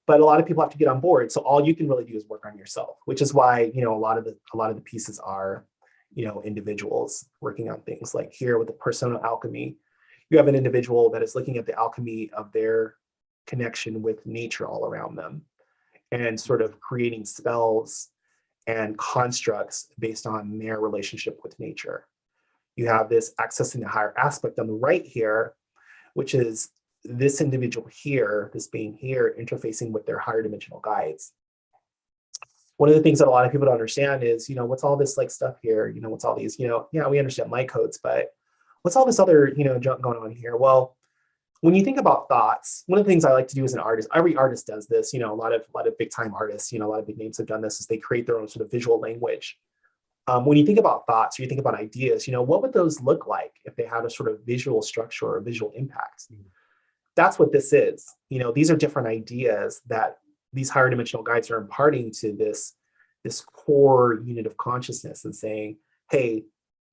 But a lot of people have to get on board. So all you can really do is work on yourself, which is why, you know, a lot of the pieces are, you know, individuals working on things. Like here with the personal alchemy, you have an individual that is looking at the alchemy of their connection with nature all around them and sort of creating spells and constructs based on their relationship with nature. You have this accessing the higher aspect on the right here, which is this individual here, this being here, interfacing with their higher dimensional guides. One of the things that a lot of people don't understand is, you know, what's all this like stuff here? You know, what's all these, you know, yeah, we understand light codes, but what's all this other, you know, junk going on here? Well, when you think about thoughts, one of the things I like to do as an artist, every artist does this, you know, a lot of big time artists, you know, a lot of big names have done this, is they create their own sort of visual language. When you think about thoughts, or you think about ideas, you know, what would those look like if they had a sort of visual structure or visual impact? That's what this is. You know, these are different ideas that these higher dimensional guides are imparting to this core unit of consciousness and saying, hey,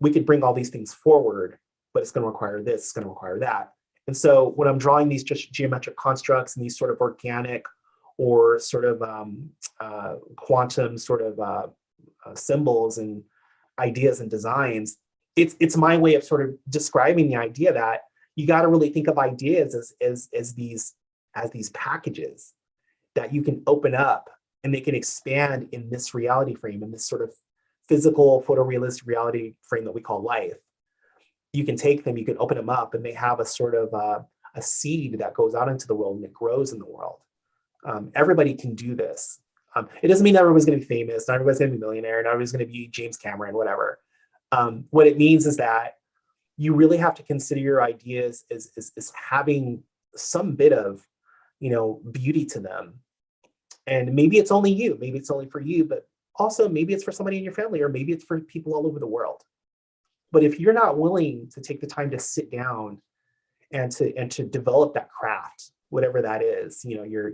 we could bring all these things forward, but it's going to require this, it's going to require that. And so when I'm drawing these just geometric constructs and these sort of organic or sort of quantum sort of symbols and ideas and designs, it's my way of sort of describing the idea that you got to really think of ideas as these packages that you can open up and they can expand in this reality frame, in this sort of physical photorealistic reality frame that we call life. You can take them, you can open them up, and they have a sort of a seed that goes out into the world and it grows in the world. Everybody can do this. It doesn't mean that everybody's going to be famous, not everybody's going to be a millionaire, not everybody's going to be James Cameron, whatever. What it means is that you really have to consider your ideas as having some bit of, you know, beauty to them. And maybe it's only you, maybe it's only for you, but also maybe it's for somebody in your family, or maybe it's for people all over the world. But if you're not willing to take the time to sit down and to develop that craft, whatever that is, your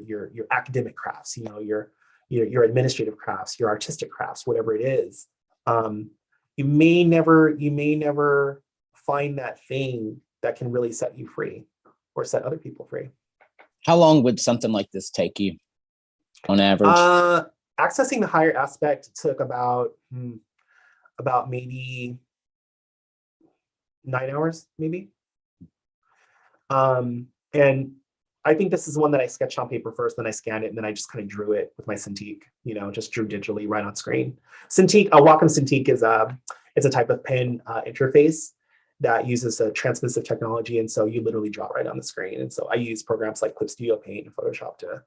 academic crafts, your administrative crafts, your artistic crafts, whatever it is. You may never find that thing that can really set you free or set other people free. How long would something like this take you on average? Accessing the higher aspect took about maybe 9 hours, maybe. And I think this is one that I sketched on paper first, then I scanned it, and then I just kind of drew it with my Cintiq, just drew digitally right on screen. Cintiq, a Wacom Cintiq is a type of pen interface that uses a transmissive technology, and so you literally draw right on the screen. And so I use programs like Clip Studio Paint and Photoshop to,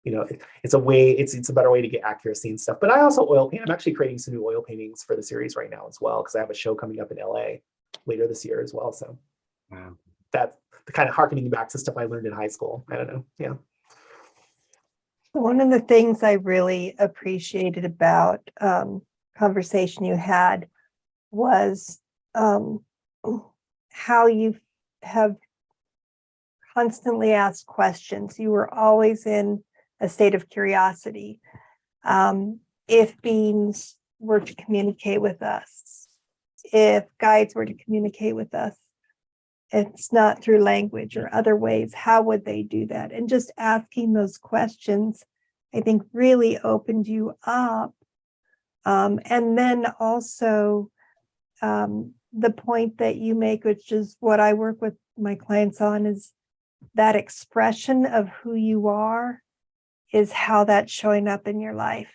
it's a better way to get accuracy and stuff. But I also oil paint. I'm actually creating some new oil paintings for the series right now as well, because I have a show coming up in LA later this year as well. So Wow. that's the kind of harkening back to stuff I learned in high school. I don't know. Yeah. One of the things I really appreciated about conversation you had was how you have constantly asked questions. You were always in a state of curiosity. If beings were to communicate with us, if guides were to communicate with us, it's not through language or other ways, how would they do that? And just asking those questions, I think, really opened you up. And then also the point that you make, which is what I work with my clients on, is that expression of who you are is how that's showing up in your life.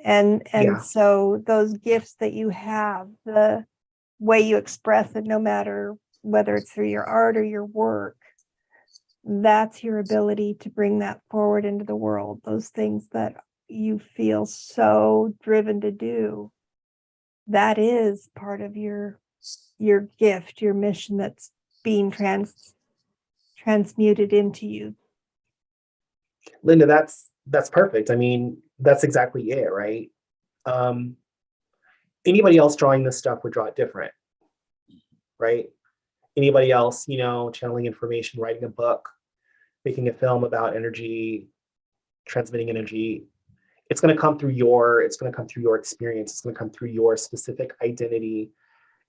And so those gifts that you have, the way you express it, no matter whether it's through your art or your work, that's your ability to bring that forward into the world. Those things that you feel so driven to do, that is part of your gift, your mission that's being transmuted into you. Linda, that's perfect. I mean, that's exactly it, right? Anybody else drawing this stuff would draw it different, right? Anybody else, channeling information, writing a book, making a film about energy, transmitting energy, it's going to come through your experience. It's going to come through your specific identity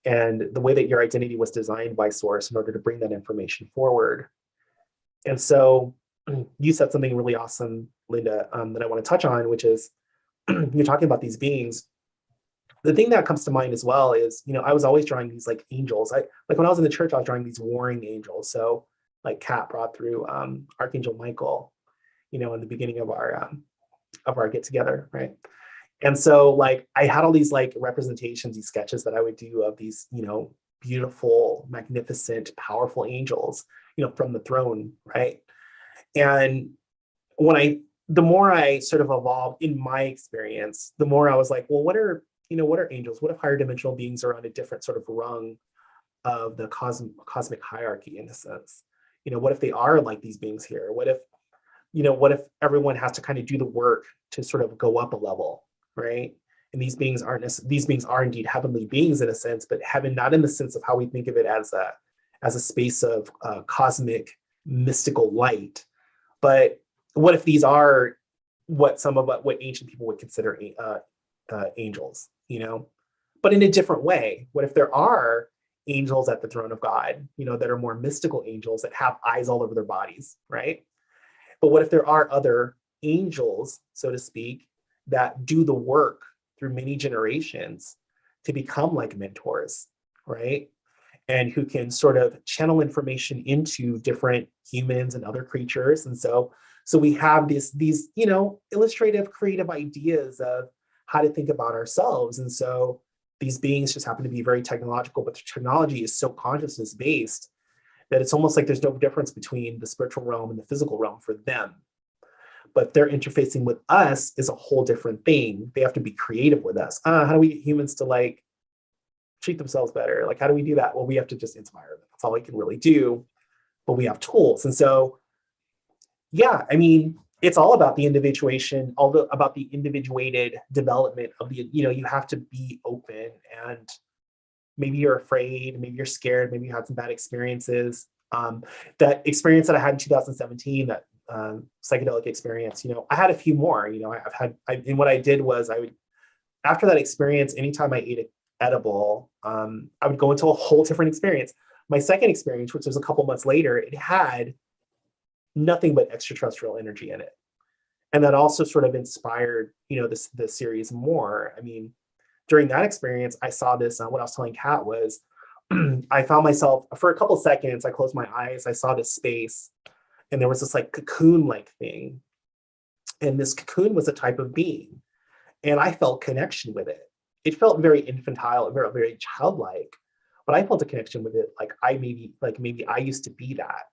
and the way that your identity was designed by Source in order to bring that information forward. And so you said something really awesome, Linda, that I want to touch on, which is you're talking about these beings. The thing that comes to mind as well is, I was always drawing these like angels. Like when I was in the church, I was drawing these warring angels. So like Kat brought through Archangel Michael, in the beginning of our get together, right? And so like I had all these like representations, these sketches that I would do of these, beautiful, magnificent, powerful angels, from the throne, right? And the more I sort of evolved in my experience, the more I was like, well, what are angels? What if higher dimensional beings are on a different sort of rung of the cosmic hierarchy in a sense? What if they are like these beings here? What if everyone has to kind of do the work to sort of go up a level, right? And these beings are indeed heavenly beings in a sense, but heaven not in the sense of how we think of it as a space of cosmic mystical light. But what if these are what ancient people would consider angels, but in a different way? What if there are angels at the throne of God, that are more mystical angels that have eyes all over their bodies, right? But what if there are other angels, so to speak, that do the work through many generations to become like mentors, right? And who can sort of channel information into different humans and other creatures. And so we have these illustrative, creative ideas of how to think about ourselves. And so these beings just happen to be very technological, but the technology is so consciousness based that it's almost like there's no difference between the spiritual realm and the physical realm for them. But their interfacing with us is a whole different thing. They have to be creative with us. How do we get humans to like treat themselves better? Like, how do we do that? Well, we have to just inspire them. That's all we can really do, but we have tools. And so, yeah, I mean, it's all about the individuation, about the individuated development of the, you have to be open, and maybe you're afraid, maybe you're scared, maybe you had some bad experiences. That experience that I had in 2017, that psychedelic experience, I had a few more. And what I did was after that experience, anytime I ate an edible, I would go into a whole different experience. My second experience, which was a couple months later, it had nothing but extraterrestrial energy in it. And that also sort of inspired, the series more. I mean, during that experience, I saw this, what I was telling Kat was, I found myself, for a couple seconds, I closed my eyes, I saw this space, and there was this like cocoon-like thing. And this cocoon was a type of being. And I felt connection with it. It felt very infantile, very, very childlike, but I felt a connection with it. Like maybe I used to be that,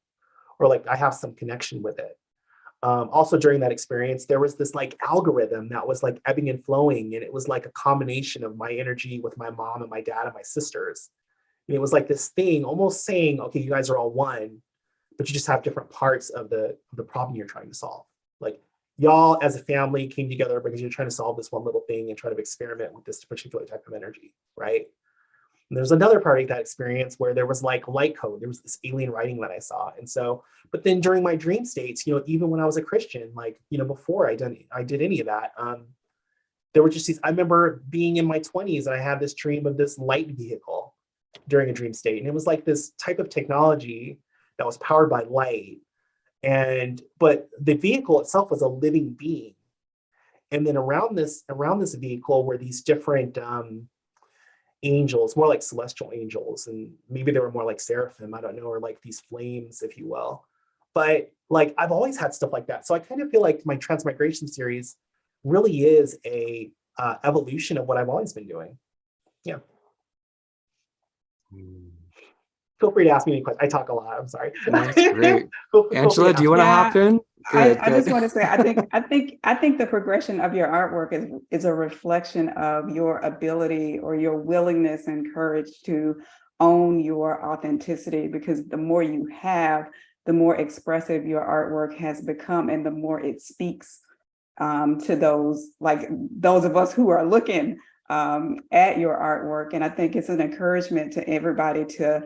or like I have some connection with it. Also during that experience, there was this like algorithm that was like ebbing and flowing. And it was like a combination of my energy with my mom and my dad and my sisters. And it was like this thing almost saying, okay, you guys are all one, but you just have different parts of the problem you're trying to solve. Like y'all as a family came together because you're trying to solve this one little thing and try to experiment with this particular type of energy, right? And there's another part of that experience where there was like light code. There was this alien writing that I saw. And so, but then during my dream states, even when I was a Christian, like, before I did any of that, there were just these, I remember being in my 20s and I had this dream of this light vehicle during a dream state. And it was like this type of technology that was powered by light. But the vehicle itself was a living being. And then around this vehicle were these different angels, more like celestial angels, and maybe they were more like seraphim, I don't know, or like these flames, if you will. But like I've always had stuff like that. So I kind of feel like my Transmigration series really is a evolution of what I've always been doing. Yeah. Feel free to ask me any questions. I talk a lot. I'm sorry. That's great. Feel Angela, do you want to hop in? Good, I just want to say, I think the progression of your artwork is a reflection of your ability or your willingness and courage to own your authenticity, because the more you have, the more expressive your artwork has become, and the more it speaks to those of us who are looking at your artwork. And I think it's an encouragement to everybody to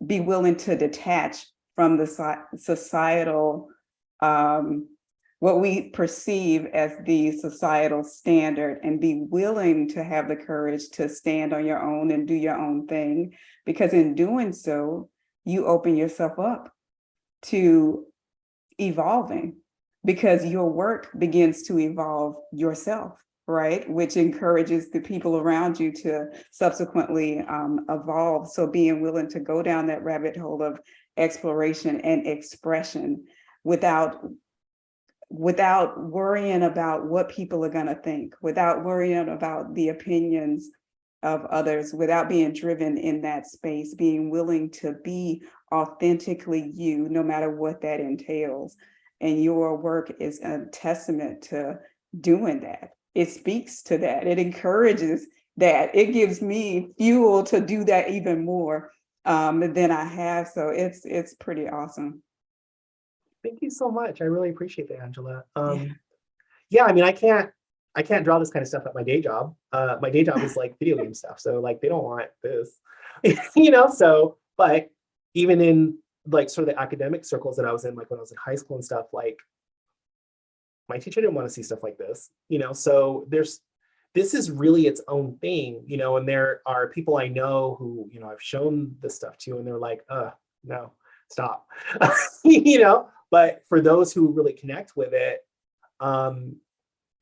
be willing to detach from the societal, what we perceive as the societal standard, and be willing to have the courage to stand on your own and do your own thing, because in doing so, you open yourself up to evolving, because your work begins to evolve yourself, right? Which encourages the people around you to subsequently evolve. So being willing to go down that rabbit hole of exploration and expression without worrying about what people are going to think, without worrying about the opinions of others, without being driven in that space, being willing to be authentically you, no matter what that entails. And your work is a testament to doing that. It speaks to that. It encourages that. It gives me fuel to do that even more than I have. So it's pretty awesome. Thank you so much. I really appreciate that, Angela. Yeah, I mean, I can't draw this kind of stuff at my day job. My day job is like video game stuff. So like they don't want this, so, but even in like sort of the academic circles that I was in, like when I was in high school and stuff, like my teacher didn't want to see stuff like this, so this is really its own thing, and there are people I know who, I've shown this stuff to, and they're like, no, stop, but for those who really connect with it,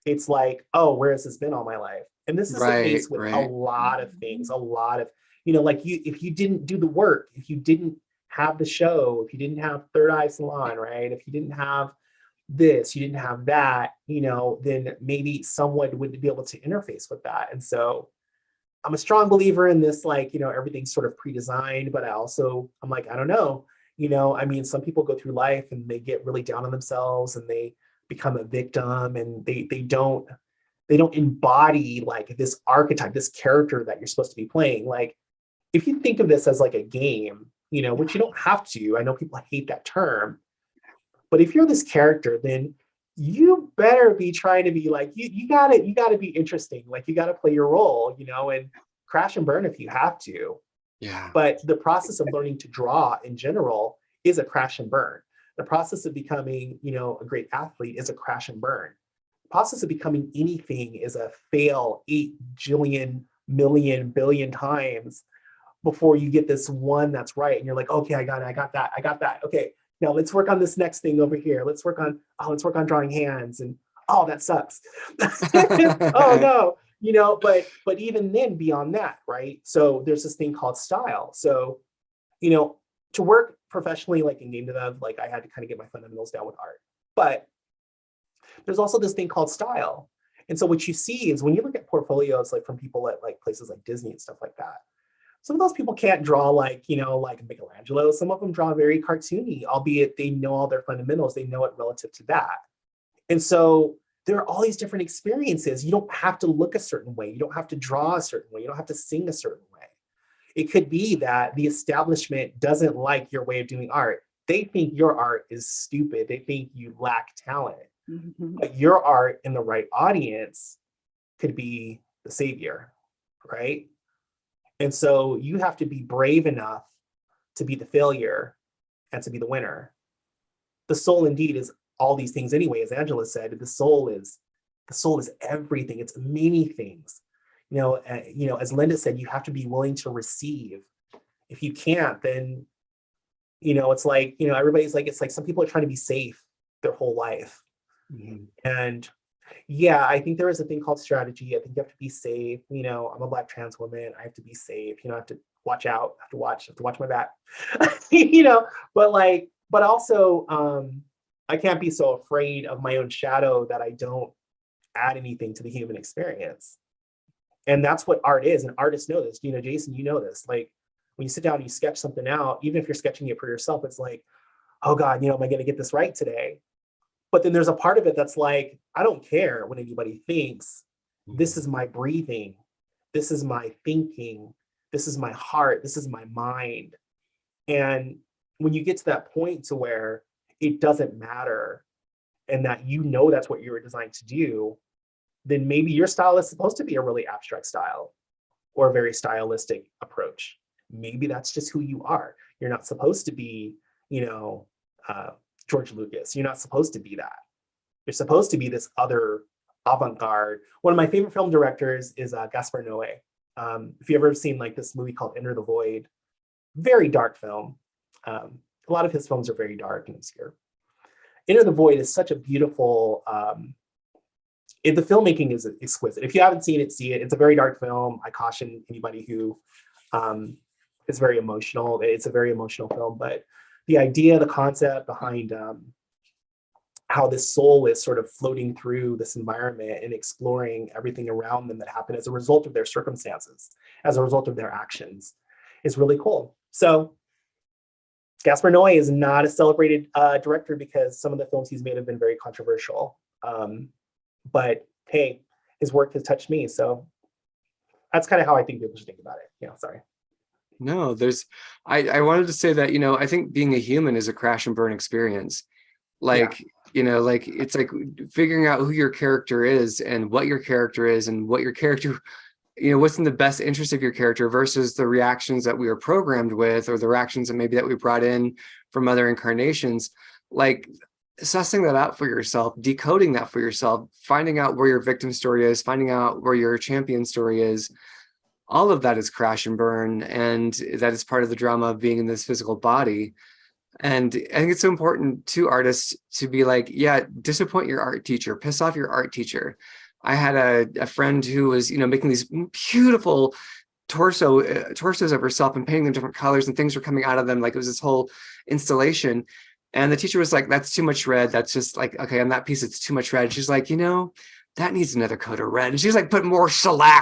it's like, oh, where has this been all my life? And this is the case with a lot of things, like if you didn't do the work, if you didn't have the show, if you didn't have Third Eye Salon, right? If you didn't have this, you didn't have that, then maybe someone would be able to interface with that. And so I'm a strong believer in this, like, everything's sort of pre-designed, but I'm like, I don't know, I mean, some people go through life and they get really down on themselves and they become a victim, and they don't embody like this archetype, this character that you're supposed to be playing. Like, if you think of this as like a game, which you don't have to, I know people hate that term, but if you're this character, then you better be trying to be like, you gotta be interesting. Like you gotta play your role, and crash and burn if you have to. Yeah. But the process of learning to draw in general is a crash and burn. The process of becoming, a great athlete is a crash and burn. The process of becoming anything is a fail 8 jillion, million, billion times before you get this one that's right. And you're like, okay, I got it. I got that. Okay, now let's work on this next thing over here. Let's work on drawing hands. And oh, that sucks. Oh no, but even then beyond that, right? So there's this thing called style. So, to work professionally, like in game dev, like I had to kind of get my fundamentals down with art. But there's also this thing called style. And so what you see is when you look at portfolios, like from people at like places like Disney and stuff like that, some of those people can't draw like Michelangelo. Some of them draw very cartoony, albeit they know all their fundamentals. They know it relative to that. And so there are all these different experiences. You don't have to look a certain way. You don't have to draw a certain way. You don't have to sing a certain way. It could be that the establishment doesn't like your way of doing art. They think your art is stupid. They think you lack talent. Mhm. But your art in the right audience could be the savior, right? And so you have to be brave enough to be the failure and to be the winner. The soul indeed is all these things anyway, as Angela said. The soul is everything. It's many things. As Linda said, you have to be willing to receive. If you can't, then it's like, everybody's like, it's like some people are trying to be safe their whole life. Mhm. And yeah, I think there is a thing called strategy. I think you have to be safe. I'm a Black trans woman. I have to be safe. I have to watch out. I have to watch my back. But also, I can't be so afraid of my own shadow that I don't add anything to the human experience. And that's what art is. And artists know this. Jason, you know this. Like when you sit down and you sketch something out, even if you're sketching it for yourself, it's like, oh God, am I going to get this right today? But then there's a part of it that's like, I don't care what anybody thinks. This is my breathing. This is my thinking. This is my heart. This is my mind. And when you get to that point to where it doesn't matter and that that's what you were designed to do, then maybe your style is supposed to be a really abstract style or a very stylistic approach. Maybe that's just who you are. You're not supposed to be, George Lucas. You're not supposed to be that. You're supposed to be this other avant-garde. One of my favorite film directors is Gaspar Noé. If you ever seen like this movie called Enter the Void, very dark film. A lot of his films are very dark and obscure. Enter the Void is such a beautiful, the filmmaking is exquisite. If you haven't seen it, see it. It's a very dark film. I caution anybody who is very emotional. It's a very emotional film, but the idea, the concept behind how this soul is sort of floating through this environment and exploring everything around them that happened as a result of their circumstances, as a result of their actions, is really cool. So Gaspar Noé is not a celebrated director because some of the films he's made have been very controversial. But hey, his work has touched me. So that's kind of how I think people should think about it. Sorry. No, I wanted to say that, I think being a human is a crash and burn experience. Like, it's like figuring out who your character is and what your character is and what your character, what's in the best interest of your character versus the reactions that we were programmed with, or the reactions that we brought in from other incarnations. Like sussing that out for yourself, decoding that for yourself, finding out where your victim story is, finding out where your champion story is. All of that is crash and burn, and that is part of the drama of being in this physical body. And I think it's so important to artists to be like, yeah, disappoint your art teacher, piss off your art teacher. I had a friend who was, making these beautiful torsos of herself and painting them different colors, and things were coming out of them. Like it was this whole installation. And the teacher was like, that's too much red. That's just like, okay, on that piece, it's too much red. She's like, that needs another coat of red. And she's like, put more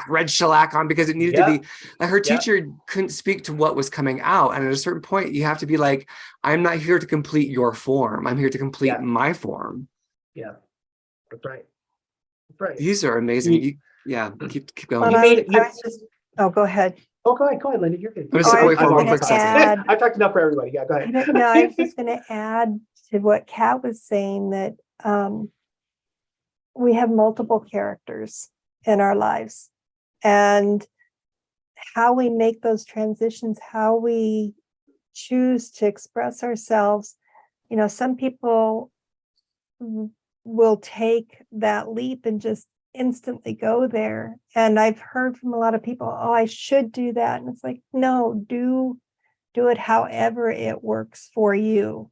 red shellac on because it needed to be like, her teacher couldn't speak to what was coming out. And at a certain point, you have to be like, I'm not here to complete your form. I'm here to complete my form. Yeah, that's right. That's right. These are amazing. Keep going. Go ahead. Oh, go ahead, Linda. You're good. I've talked enough for everybody. Yeah, go ahead. I was just going to add to what Kat was saying that we have multiple characters in our lives, and how we make those transitions, how we choose to express ourselves, some people will take that leap and just instantly go there. And I've heard from a lot of people, oh, I should do that. And it's like, no, do it however it works for you.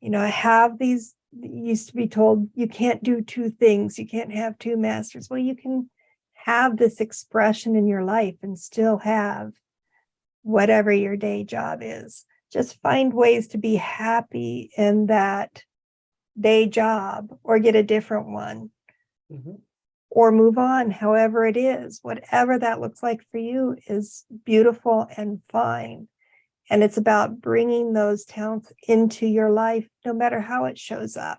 I have these, used to be told you can't do two things, you can't have two masters. Well, you can have this expression in your life and still have whatever your day job is. Just find ways to be happy in that day job or get a different one. Mhm. Or move on, however it is. Whatever that looks like for you is beautiful and fine. And it's about bringing those talents into your life, no matter how it shows up.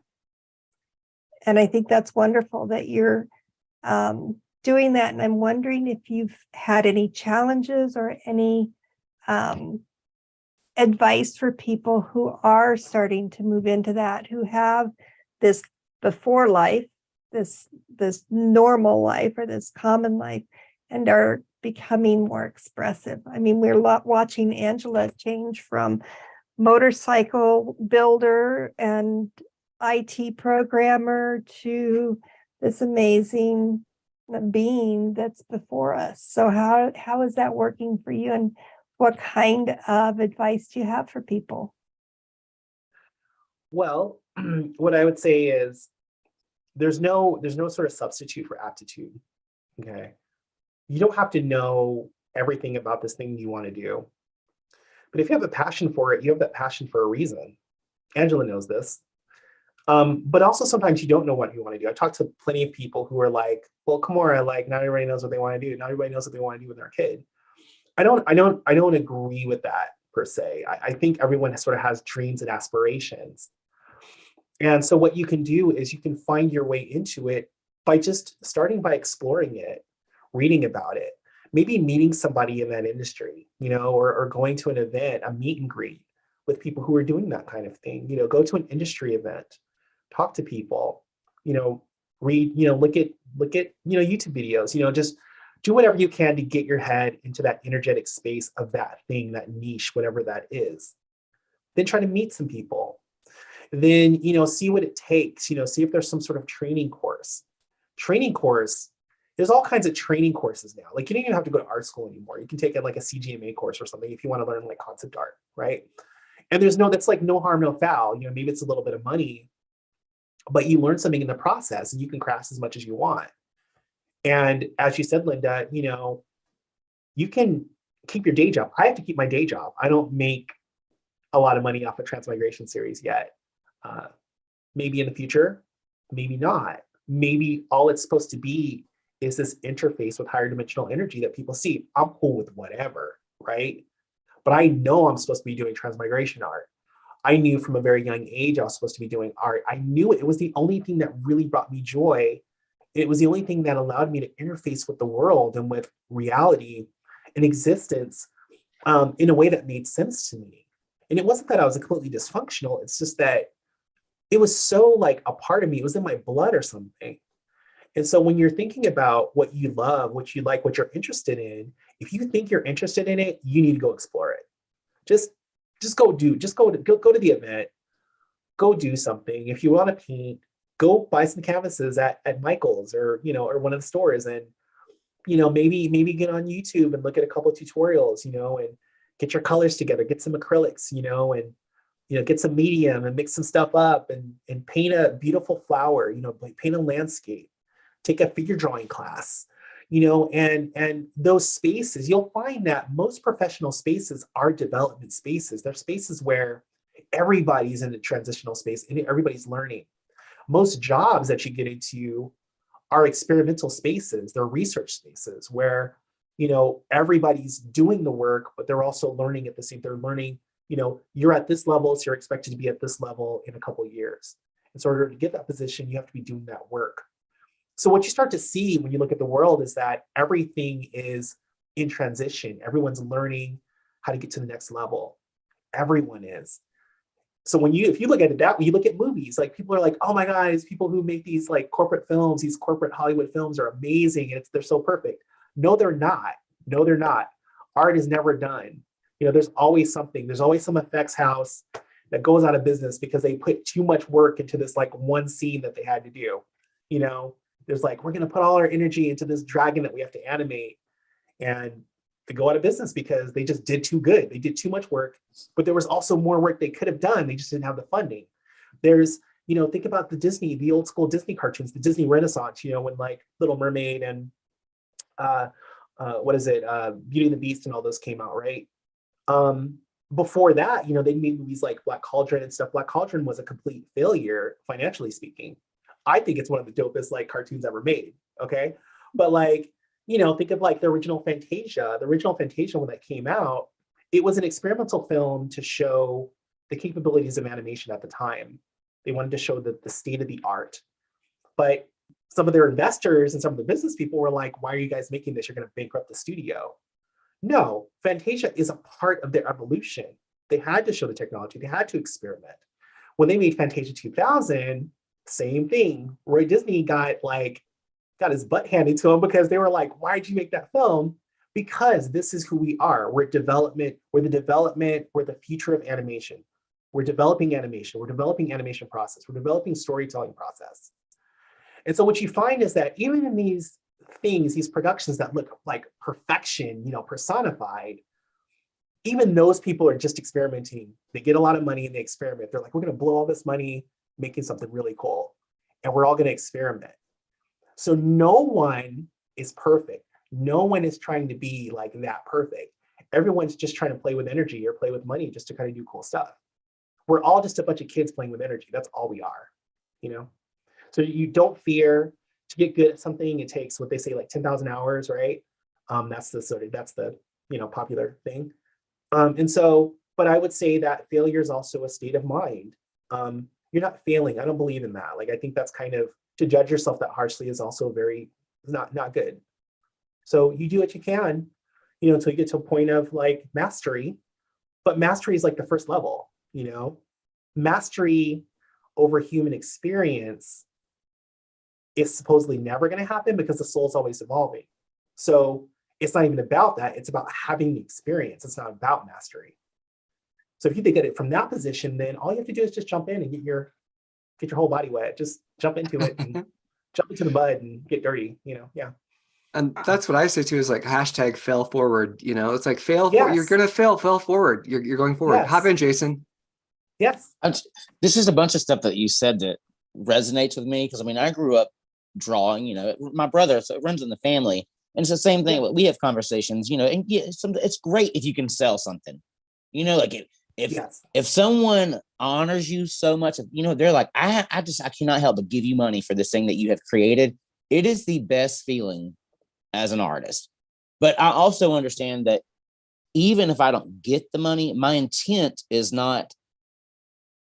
And I think that's wonderful that you're doing that. And I'm wondering if you've had any challenges or any advice for people who are starting to move into that, who have this before life, this normal life or this common life, and are becoming more expressive. I mean, we're watching Angela change from motorcycle builder and IT programmer to this amazing being that's before us. So how is that working for you, and what kind of advice do you have for people? Well, what I would say is there's no sort of substitute for aptitude. Okay. You don't have to know everything about this thing you want to do. But if you have a passion for it, you have that passion for a reason. Angela knows this. But also sometimes you don't know what you want to do. I talked to plenty of people who are like, well, Kimora, like not everybody knows what they want to do. Not everybody knows what they want to do when they're a kid. I don't agree with that per se. I think everyone sort of has dreams and aspirations. And so what you can do is you can find your way into it by just starting by exploring it, reading about it, maybe meeting somebody in that industry, or going to an event, a meet and greet with people who are doing that kind of thing. Go to an industry event, talk to people, read, look at YouTube videos, just do whatever you can to get your head into that energetic space of that thing, that niche, whatever that is. Then try to meet some people. Then, see what it takes, see if there's some sort of training course. There's all kinds of training courses now. Like you don't even have to go to art school anymore. You can take it like a CGMA course or something if you want to learn like concept art, right? And that's like no harm, no foul. Maybe it's a little bit of money, but you learn something in the process and you can craft as much as you want. And as you said, Linda, you can keep your day job. I have to keep my day job. I don't make a lot of money off of Transmigration Series yet. Maybe in the future, maybe not. Maybe all it's supposed to be is this interface with higher dimensional energy that people see. I'm cool with whatever, right? But I know I'm supposed to be doing transmigration art. I knew from a very young age I was supposed to be doing art. I knew it was the only thing that really brought me joy. It was the only thing that allowed me to interface with the world and with reality and existence in a way that made sense to me. And it wasn't that I was completely dysfunctional. It's just that it was so like a part of me. It was in my blood or something. And so when you're thinking about what you love, what you like, what you're interested in, if you think you're interested in it, you need to go explore it. Just go to the event, go do something. If you want to paint, go buy some canvases at Michael's or one of the stores, and maybe get on YouTube and look at a couple of tutorials, and get your colors together, get some acrylics, and get some medium and mix some stuff up and paint a beautiful flower, like paint a landscape, take a figure drawing class, and those spaces, you'll find that most professional spaces are development spaces. They're spaces where everybody's in a transitional space and everybody's learning. Most jobs that you get into are experimental spaces. They're research spaces where, everybody's doing the work, but they're also learning at the same, they're learning, you're at this level, so you're expected to be at this level in a couple of years. And so in order to get that position, you have to be doing that work. So what you start to see when you look at the world is that everything is in transition. Everyone's learning how to get to the next level. Everyone is. So if you look at it that way, you look at movies, like people are like, oh my God, these people who make these like corporate films, these corporate Hollywood films are amazing and they're so perfect. No, they're not. Art is never done. There's always something. There's always some effects house that goes out of business because they put too much work into this like one scene that they had to do. There's like, we're going to put all our energy into this dragon that we have to animate, and they go out of business because they just did too good. They did too much work, but there was also more work they could have done. They just didn't have the funding. There's, think about the old school Disney cartoons, the Disney Renaissance, when like Little Mermaid and Beauty and the Beast and all those came out, right? Before that, they made movies like Black Cauldron and stuff. Black Cauldron was a complete failure, financially speaking. I think it's one of the dopest like cartoons ever made. Okay. But like, think of like the original Fantasia. The original Fantasia, when that came out, it was an experimental film to show the capabilities of animation at the time. They wanted to show the state of the art. But some of their investors and some of the business people were like, why are you guys making this? You're going to bankrupt the studio. No, Fantasia is a part of their evolution. They had to show the technology. They had to experiment. When they made Fantasia 2000, same thing. Roy Disney got his butt handed to him because they were like, why'd you make that film? Because this is who we are. We're development. We're the future of animation. We're developing animation. We're developing animation process. We're developing storytelling process. And so what you find is that even in these things, these productions that look like perfection, personified, even those people are just experimenting. They get a lot of money and they experiment. They're like, we're going to blow all this money making something really cool, and we're all going to experiment. So no one is perfect. No one is trying to be like that perfect. Everyone's just trying to play with energy or play with money just to kind of do cool stuff. We're all just a bunch of kids playing with energy. That's all we are, So you don't fear. To get good at something, it takes what they say like 10,000 hours, right? That's the popular thing. But I would say that failure is also a state of mind. You're not failing. I don't believe in that. Like, I think that's kind of, to judge yourself that harshly is also very not good. So you do what you can, until you get to a point of like mastery. But mastery is like the first level, mastery over human experience is supposedly never going to happen because the soul is always evolving. So it's not even about that. It's about having the experience. It's not about mastery. So if you think at it from that position, then all you have to do is just jump in and get your whole body wet. Just jump into it and jump into the mud and get dirty, yeah. And that's what I say too, is like hashtag fail forward. It's like Yes. You're going to fail forward. You're going forward. Yes. Hop in, Jason. Yes. This is a bunch of stuff that you said that resonates with me. Cause I grew up drawing, my brother, so it runs in the family. And it's the same thing. We have conversations, and it's great if you can sell something, like if someone honors you so much, they're like, I cannot help but give you money for this thing that you have created. It is the best feeling as an artist. But I also understand that even if I don't get the money, my intent is not,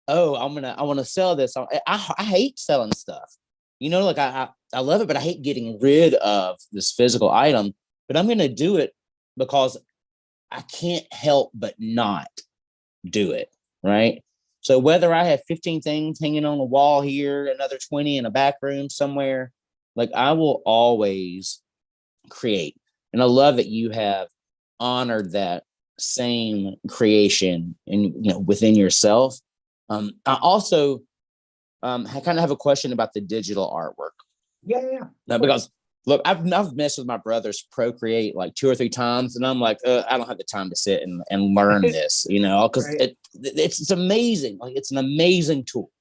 oh, I want to sell this. I hate selling stuff. I love it, but I hate getting rid of this physical item. But I'm going to do it because I can't help but not do it, right? So whether I have 15 things hanging on the wall here, another 20 in a back room somewhere, like I will always create. And I love that you have honored that same creation within yourself. I also I kind of have a question about the digital artwork. Yeah. No, because look, I've messed with my brothers Procreate like 2 or 3 times, and I'm like, I don't have the time to sit and learn this, because Right. it's amazing. Like, it's an amazing tool.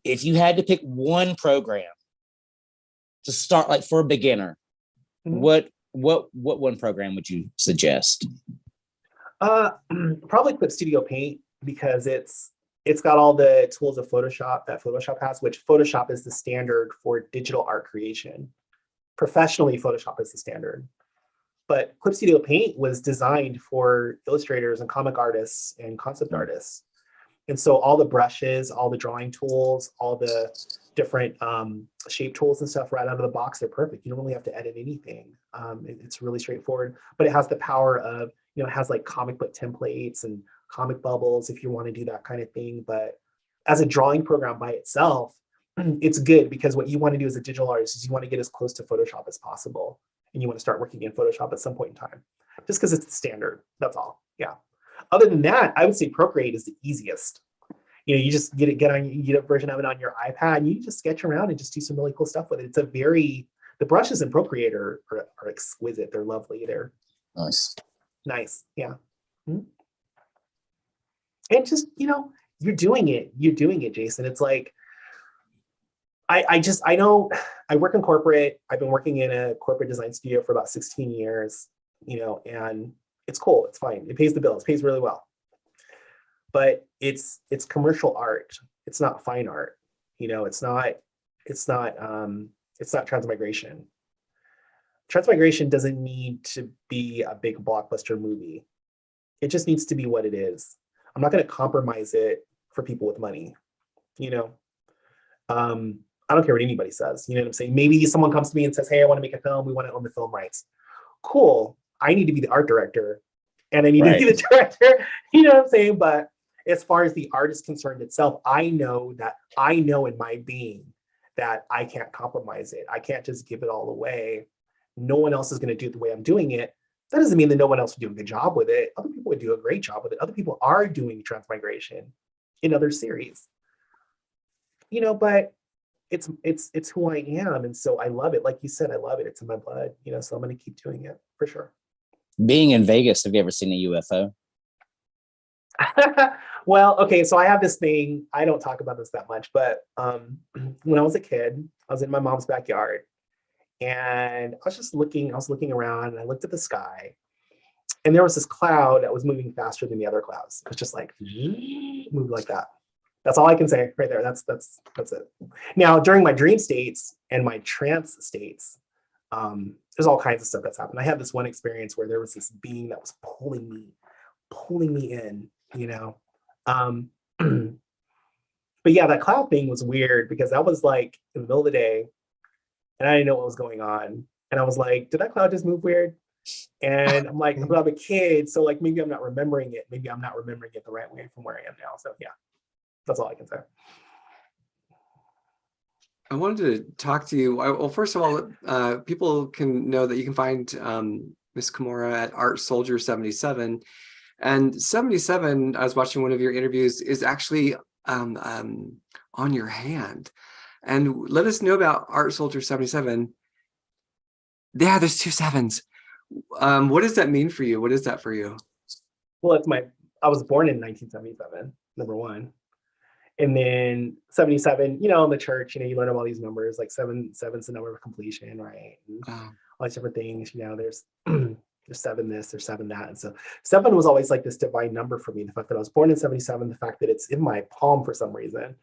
If you had to pick one program to start, like for a beginner, Mhm. what one program would you suggest? Probably Clip Studio Paint, because it's got all the tools of Photoshop that Photoshop has, which Photoshop is the standard for digital art creation. Professionally, Photoshop is the standard. But Clip Studio Paint was designed for illustrators and comic artists and concept artists. And so all the brushes, all the drawing tools, all the different shape tools and stuff right out of the box, they're perfect. You don't really have to edit anything. It's really straightforward, but it has the power of, it has like comic book templates and comic bubbles if you want to do that kind of thing. But as a drawing program by itself, it's good, because what you want to do as a digital artist is you want to get as close to Photoshop as possible. And you want to start working in Photoshop at some point in time, just because it's the standard. That's all. Yeah. Other than that, I would say Procreate is the easiest. You know, you just get a version of it on your iPad, and you just sketch around and just do some really cool stuff with it. It's the brushes in Procreate are exquisite. They're lovely. They're nice. Yeah. Mm-hmm. And just, you're doing it, Jason. It's like, I work in corporate. I've been working in a corporate design studio for about 16 years, and it's cool. It's fine. It pays the bills. It pays really well. But it's commercial art. It's not fine art. It's not transmigration. Transmigration doesn't need to be a big blockbuster movie. It just needs to be what it is. I'm not going to compromise it for people with money. I don't care what anybody says. You know what I'm saying? Maybe someone comes to me and says, hey, I want to make a film. We want to own the film rights. Cool. I need to be the art director and I need to be the director. You know what I'm saying? But as far as the art is concerned itself, I know in my being that I can't compromise it. I can't just give it all away. No one else is going to do it the way I'm doing it. That doesn't mean that no one else would do a good job with it. Other people would do a great job with it. Other people are doing transmigration in other series. But it's who I am. And so I love it. Like you said, I love it. It's in my blood, so I'm going to keep doing it for sure. Being in Vegas, have you ever seen a UFO? Well, okay. So I have this thing, I don't talk about this that much, but when I was a kid, I was in my mom's backyard and I was looking around and I looked at the sky and there was this cloud that was moving faster than the other clouds. It was just like, moved like that. That's all I can say right there. That's it. Now, during my dream states and my trance states, there's all kinds of stuff that's happened. I had this one experience where there was this being that was pulling me in, But yeah, that cloud thing was weird because that was like in the middle of the day and I didn't know what was going on. And I was like, did that cloud just move weird? And I'm like, but I'm a kid, so like maybe I'm not remembering it. Maybe I'm not remembering it the right way from where I am now. So yeah. That's all I can say. I wanted to talk to you. Well, first of all, people can know that you can find Miss Kimora at Art Soldier 77. And 77, I was watching one of your interviews, is actually on your hand. And let us know about Art Soldier 77. Yeah, there's 2 sevens. What does that mean for you? What is that for you? Well, I was born in 1977, number one. And then 77, in the church, you learn about these numbers, like seven's the number of completion, right? And all these different things, there's 7 this, there's 7 that. And so 7 was always like this divine number for me. The fact that I was born in 77, the fact that it's in my palm for some reason,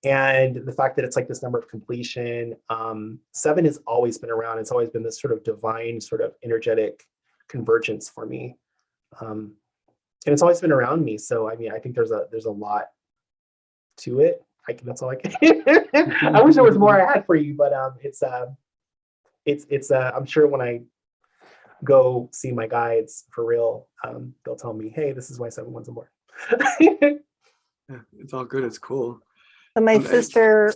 and the fact that it's like this number of completion. 7 has always been around. It's always been this sort of divine, sort of energetic convergence for me. And it's always been around me. So, I mean, I think there's a lot to it. That's all I can. I wish there was more I had for you, but it's I'm sure when I go see my guides for real, they'll tell me, hey, this is why 7 one's important. Yeah, it's all good. It's cool. So my sister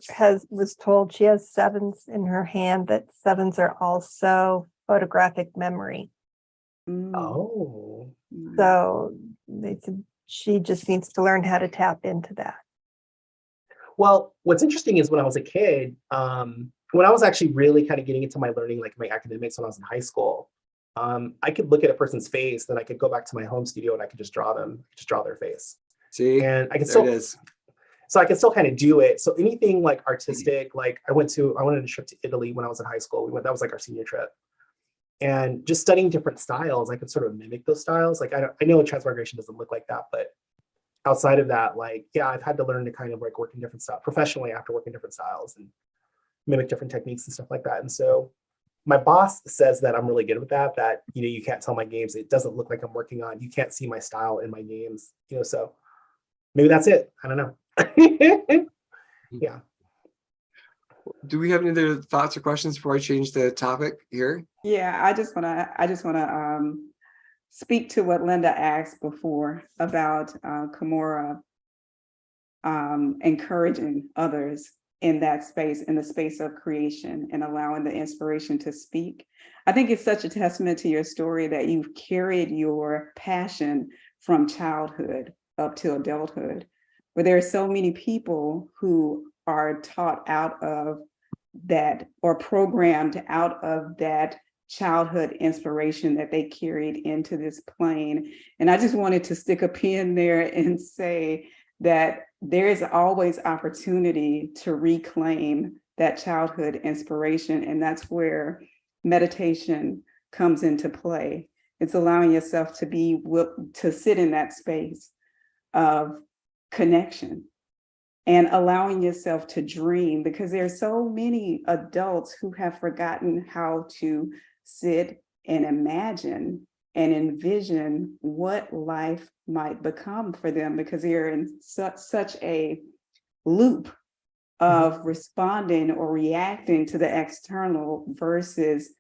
was told she has 7s in her hand, that 7s are also photographic memory. Oh. So they said she just needs to learn how to tap into that. Well, what's interesting is when I was a kid, when I was actually really kind of getting into my learning, like my academics when I was in high school, I could look at a person's face, then I could go back to my home studio and I could just draw their face. See, and I can there it is. So I can still kind of do it. So anything like artistic, like I went on a trip to Italy when I was in high school. That was like our senior trip. And just studying different styles, I could sort of mimic those styles. Like I know transmigration doesn't look like that, but outside of that, like, yeah, I've had to learn to kind of like work in different styles professionally after working different styles and mimic different techniques and stuff like that. And so my boss says that I'm really good with that, you can't tell my games. It doesn't look like I'm working on, you can't see my style in my games, so maybe that's it. I don't know. Yeah. Do we have any other thoughts or questions before I change the topic here? Yeah, I just wanna speak to what Linda asked before about Kamora encouraging others in that space, in the space of creation, and allowing the inspiration to speak. I think it's such a testament to your story that you've carried your passion from childhood up to adulthood. But there are so many people who are taught out of that or programmed out of that childhood inspiration that they carried into this plane. And I just wanted to stick a pin there and say that there is always opportunity to reclaim that childhood inspiration. And that's where meditation comes into play. It's allowing yourself to sit in that space of connection and allowing yourself to dream, because there's so many adults who have forgotten how to sit and imagine and envision what life might become for them, because they're in such a loop of responding or reacting to the external versus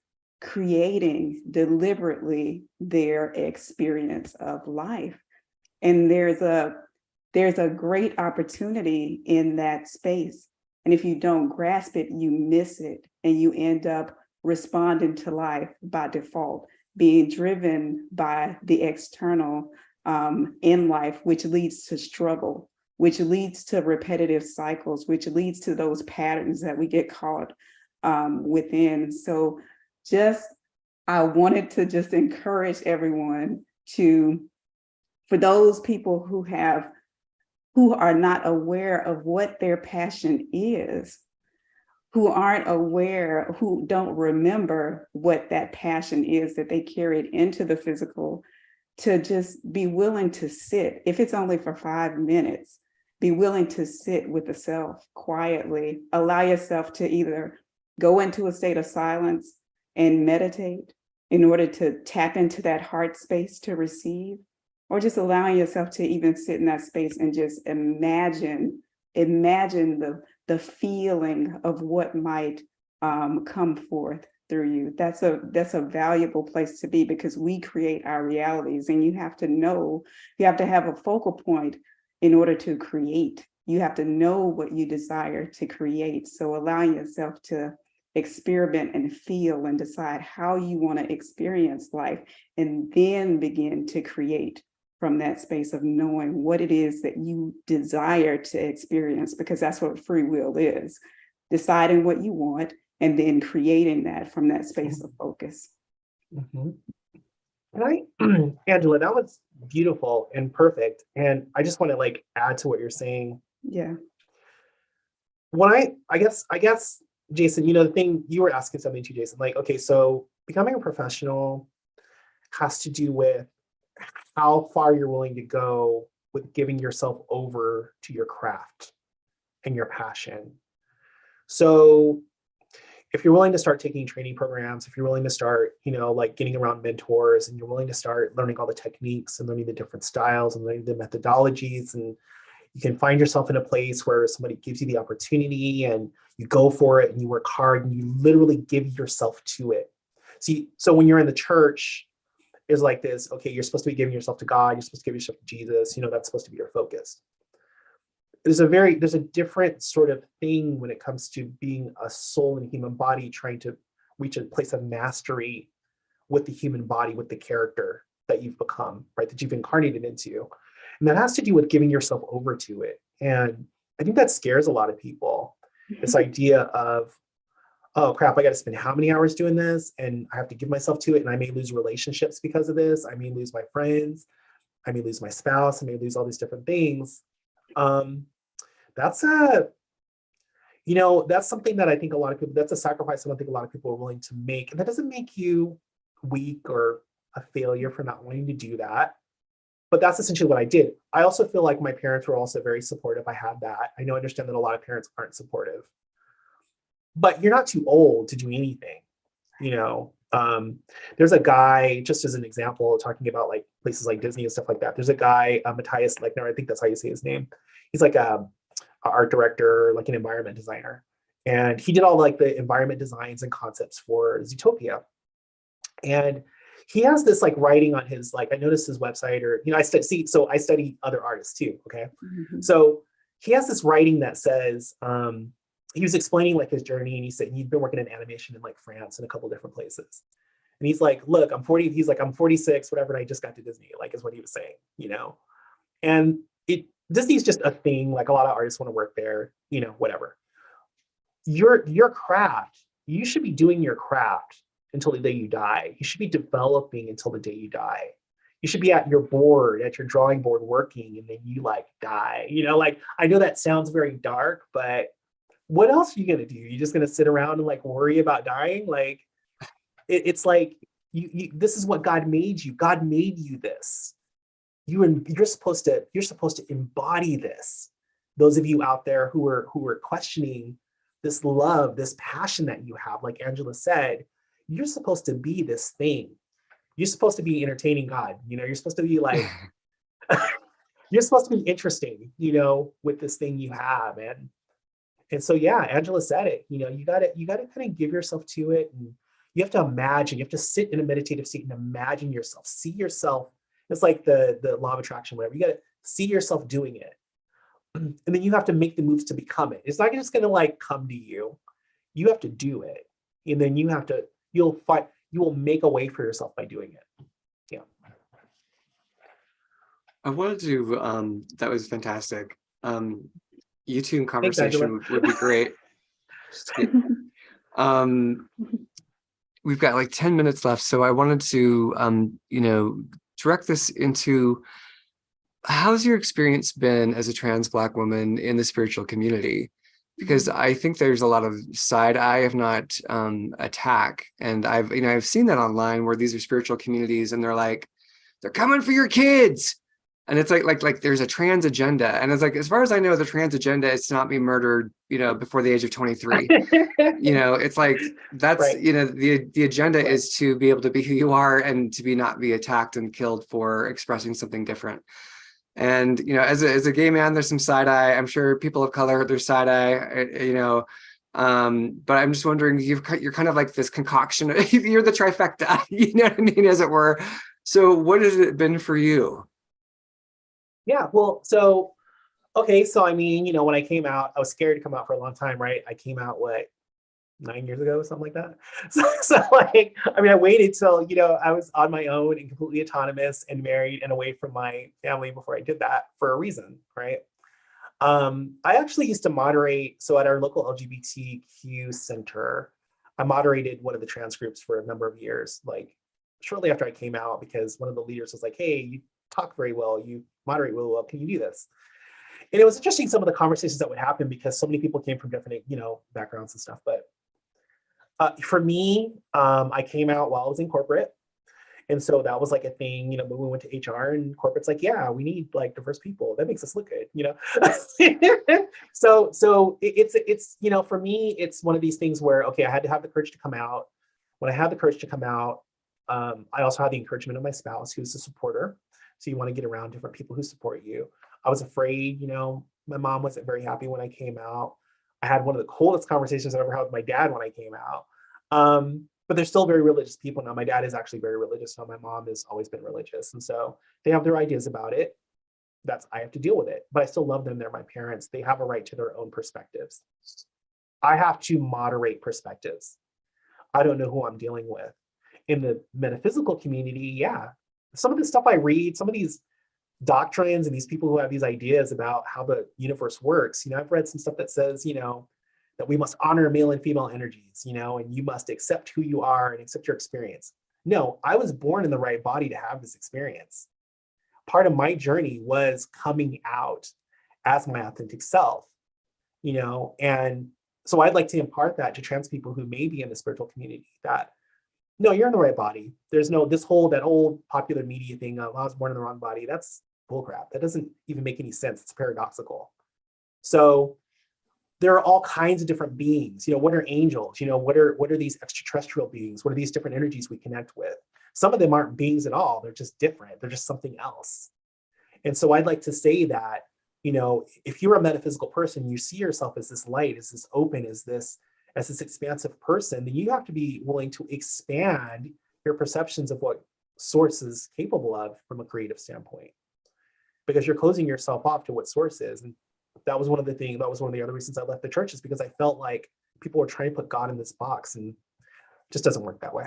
creating deliberately their experience of life. And there's a great opportunity in that space. And if you don't grasp it, you miss it, and you end up responding to life by default, being driven by the external in life, which leads to struggle, which leads to repetitive cycles, which leads to those patterns that we get caught within. So I wanted to just encourage everyone for those people who are not aware of what their passion is, who aren't aware, who don't remember what that passion is that they carried into the physical, to just be willing to sit, if it's only for 5 minutes, be willing to sit with the self quietly, allow yourself to either go into a state of silence and meditate in order to tap into that heart space to receive, or just allowing yourself to even sit in that space and just imagine the feeling of what might come forth through you. That's a valuable place to be, because we create our realities, and you have to have a focal point in order to create. You have to know what you desire to create. So allowing yourself to experiment and feel and decide how you want to experience life, and then begin to create from that space of knowing what it is that you desire to experience, because that's what free will is, deciding what you want and then creating that from that space of focus. Mm-hmm. Angela, that was beautiful and perfect. And I just want to add to what you're saying. Yeah. When I guess, Jason, the thing you were asking something to, Jason, okay, so becoming a professional has to do with how far you're willing to go with giving yourself over to your craft and your passion. So if you're willing to start taking training programs, if you're willing to start, getting around mentors, and you're willing to start learning all the techniques and learning the different styles and learning the methodologies, and you can find yourself in a place where somebody gives you the opportunity and you go for it and you work hard and you literally give yourself to it. See, so when you're in the church, is like this, okay, you're supposed to be giving yourself to God, you're supposed to give yourself to Jesus, that's supposed to be your focus. There's a different sort of thing when it comes to being a soul in a human body, trying to reach a place of mastery with the human body, with the character that you've become, right, that you've incarnated into. And that has to do with giving yourself over to it. And I think that scares a lot of people, this idea of, oh crap, I got to spend how many hours doing this, and I have to give myself to it, and I may lose relationships because of this. I may lose my friends. I may lose my spouse. I may lose all these different things. That's something that I think that's a sacrifice I don't think a lot of people are willing to make. And that doesn't make you weak or a failure for not wanting to do that. But that's essentially what I did. I also feel like my parents were also very supportive. I had that. I understand that a lot of parents aren't supportive. But you're not too old to do anything, There's a guy, just as an example, talking about places like Disney and stuff like that. There's a guy, Matthias Lechner, I think that's how you say his name. He's a art director, an environment designer. And he did all the environment designs and concepts for Zootopia. And he has this writing on his, I noticed his website, or, I study other artists too, okay? Mm-hmm. So he has this writing that says, he was explaining his journey, and he said he'd been working in animation in France and a couple different places. And he's like, look, I'm 40. He's like, I'm 46, whatever. And I just got to Disney, like is what he was saying, and Disney's just a thing. Like a lot of artists want to work there, whatever. Your craft, you should be doing your craft until the day you die. You should be developing until the day you die. You should be at your board, at your drawing board working, and then you like die. Like I know that sounds very dark, but what else are you gonna do? You're just gonna sit around and like worry about dying? Like it's like this is what God made you. God made you this. You're supposed to embody this. Those of you out there who are questioning this love, this passion that you have, like Angela said, you're supposed to be this thing. You're supposed to be entertaining God. You're supposed to be like, you're supposed to be interesting, with this thing you have. And so, yeah, Angela said it, you gotta kind of give yourself to it. And you have to imagine, you have to sit in a meditative state and imagine yourself, see yourself. It's like the law of attraction, whatever. You got to see yourself doing it. And then you have to make the moves to become it. It's not just going to like come to you. You have to do it. And then you will make a way for yourself by doing it. Yeah. I wanted to, that was fantastic. YouTube Thanks, conversation would be great. Just kidding. We've got like 10 minutes left. So I wanted to, direct this into how's your experience been as a trans Black woman in the spiritual community? Because I think there's a lot of side eye, if not attack. And I've seen that online where these are spiritual communities and they're coming for your kids. And it's like there's a trans agenda. And it's like, as far as I know, the trans agenda is to not be murdered, before the age of 23. It's like, that's, right. The agenda is to be able to be who you are and to not be attacked and killed for expressing something different. And, as a gay man, there's some side eye. I'm sure people of color, there's side eye, but I'm just wondering, you're kind of like this concoction, you're the trifecta, you know what I mean, as it were. So what has it been for you? Yeah, well, so, okay. So, I mean, when I came out, I was scared to come out for a long time, right? I came out, 9 years ago, something like that. So like, I waited till, I was on my own and completely autonomous and married and away from my family before I did that for a reason, right? I actually used to moderate. So at our local LGBTQ center, I moderated one of the trans groups for a number of years, like shortly after I came out, because one of the leaders was like, hey, you talk very well, you moderate really well, can you do this? And it was interesting, some of the conversations that would happen, because so many people came from different, backgrounds and stuff. But for me, I came out while I was in corporate. And so that was like a thing, when we went to HR and corporate's like, yeah, we need like diverse people. That makes us look good, So it's, for me, it's one of these things where, okay, I had to have the courage to come out. When I had the courage to come out, I also had the encouragement of my spouse, who's a supporter. So you want to get around different people who support you. I was afraid, my mom wasn't very happy when I came out. I had one of the coolest conversations I've ever had with my dad when I came out. But they're still very religious people now. My dad is actually very religious. So my mom has always been religious. And so they have their ideas about it. I have to deal with it, but I still love them. They're my parents. They have a right to their own perspectives. I have to moderate perspectives. I don't know who I'm dealing with. In the metaphysical community, yeah, some of the stuff I read, some of these doctrines and these people who have these ideas about how the universe works, I've read some stuff that says, that we must honor male and female energies, and you must accept who you are and accept your experience. No, I was born in the right body to have this experience. Part of my journey was coming out as my authentic self, and so I'd like to impart that to trans people who may be in the spiritual community, that no, you're in the right body. There's no, that old popular media thing of I was born in the wrong body. That's bullcrap. That doesn't even make any sense. It's paradoxical. So there are all kinds of different beings. What are angels? What are these extraterrestrial beings? What are these different energies we connect with? Some of them aren't beings at all. They're just different. They're just something else. And so I'd like to say that, if you're a metaphysical person, you see yourself as this light, as this open, as this expansive person, then you have to be willing to expand your perceptions of what source is capable of from a creative standpoint, because you're closing yourself off to what source is. And that was one of the other reasons I left the church, is because I felt like people were trying to put God in this box, and it just doesn't work that way.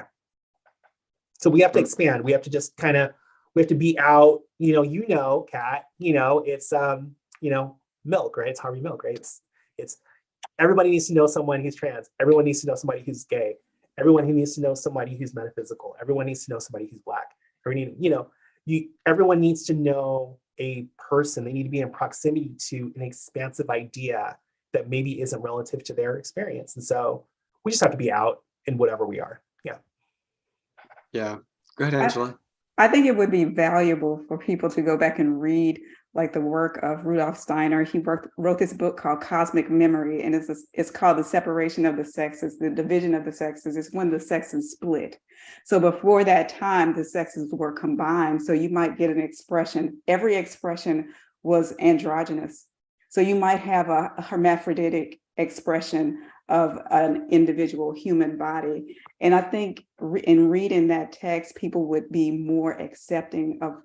So we have to expand. We have to just kind of, we have to be out, Kat, it's, milk, right? It's Harvey Milk, right? It's everybody needs to know someone who's trans. Everyone needs to know somebody who's gay. Everyone who needs to know somebody who's metaphysical. Everyone needs to know somebody who's Black. Everyone needs to know a person. They need to be in proximity to an expansive idea that maybe isn't relative to their experience. And so we just have to be out in whatever we are. Yeah. Yeah. Go ahead, Angela. I think it would be valuable for people to go back and read like the work of Rudolf Steiner. He wrote this book called Cosmic Memory, and it's called The Separation of the Sexes, the Division of the Sexes. It's when the sexes split. So before that time, the sexes were combined. So you might get an expression. Every expression was androgynous. So you might have a hermaphroditic expression of an individual human body. And I think in reading that text, people would be more accepting of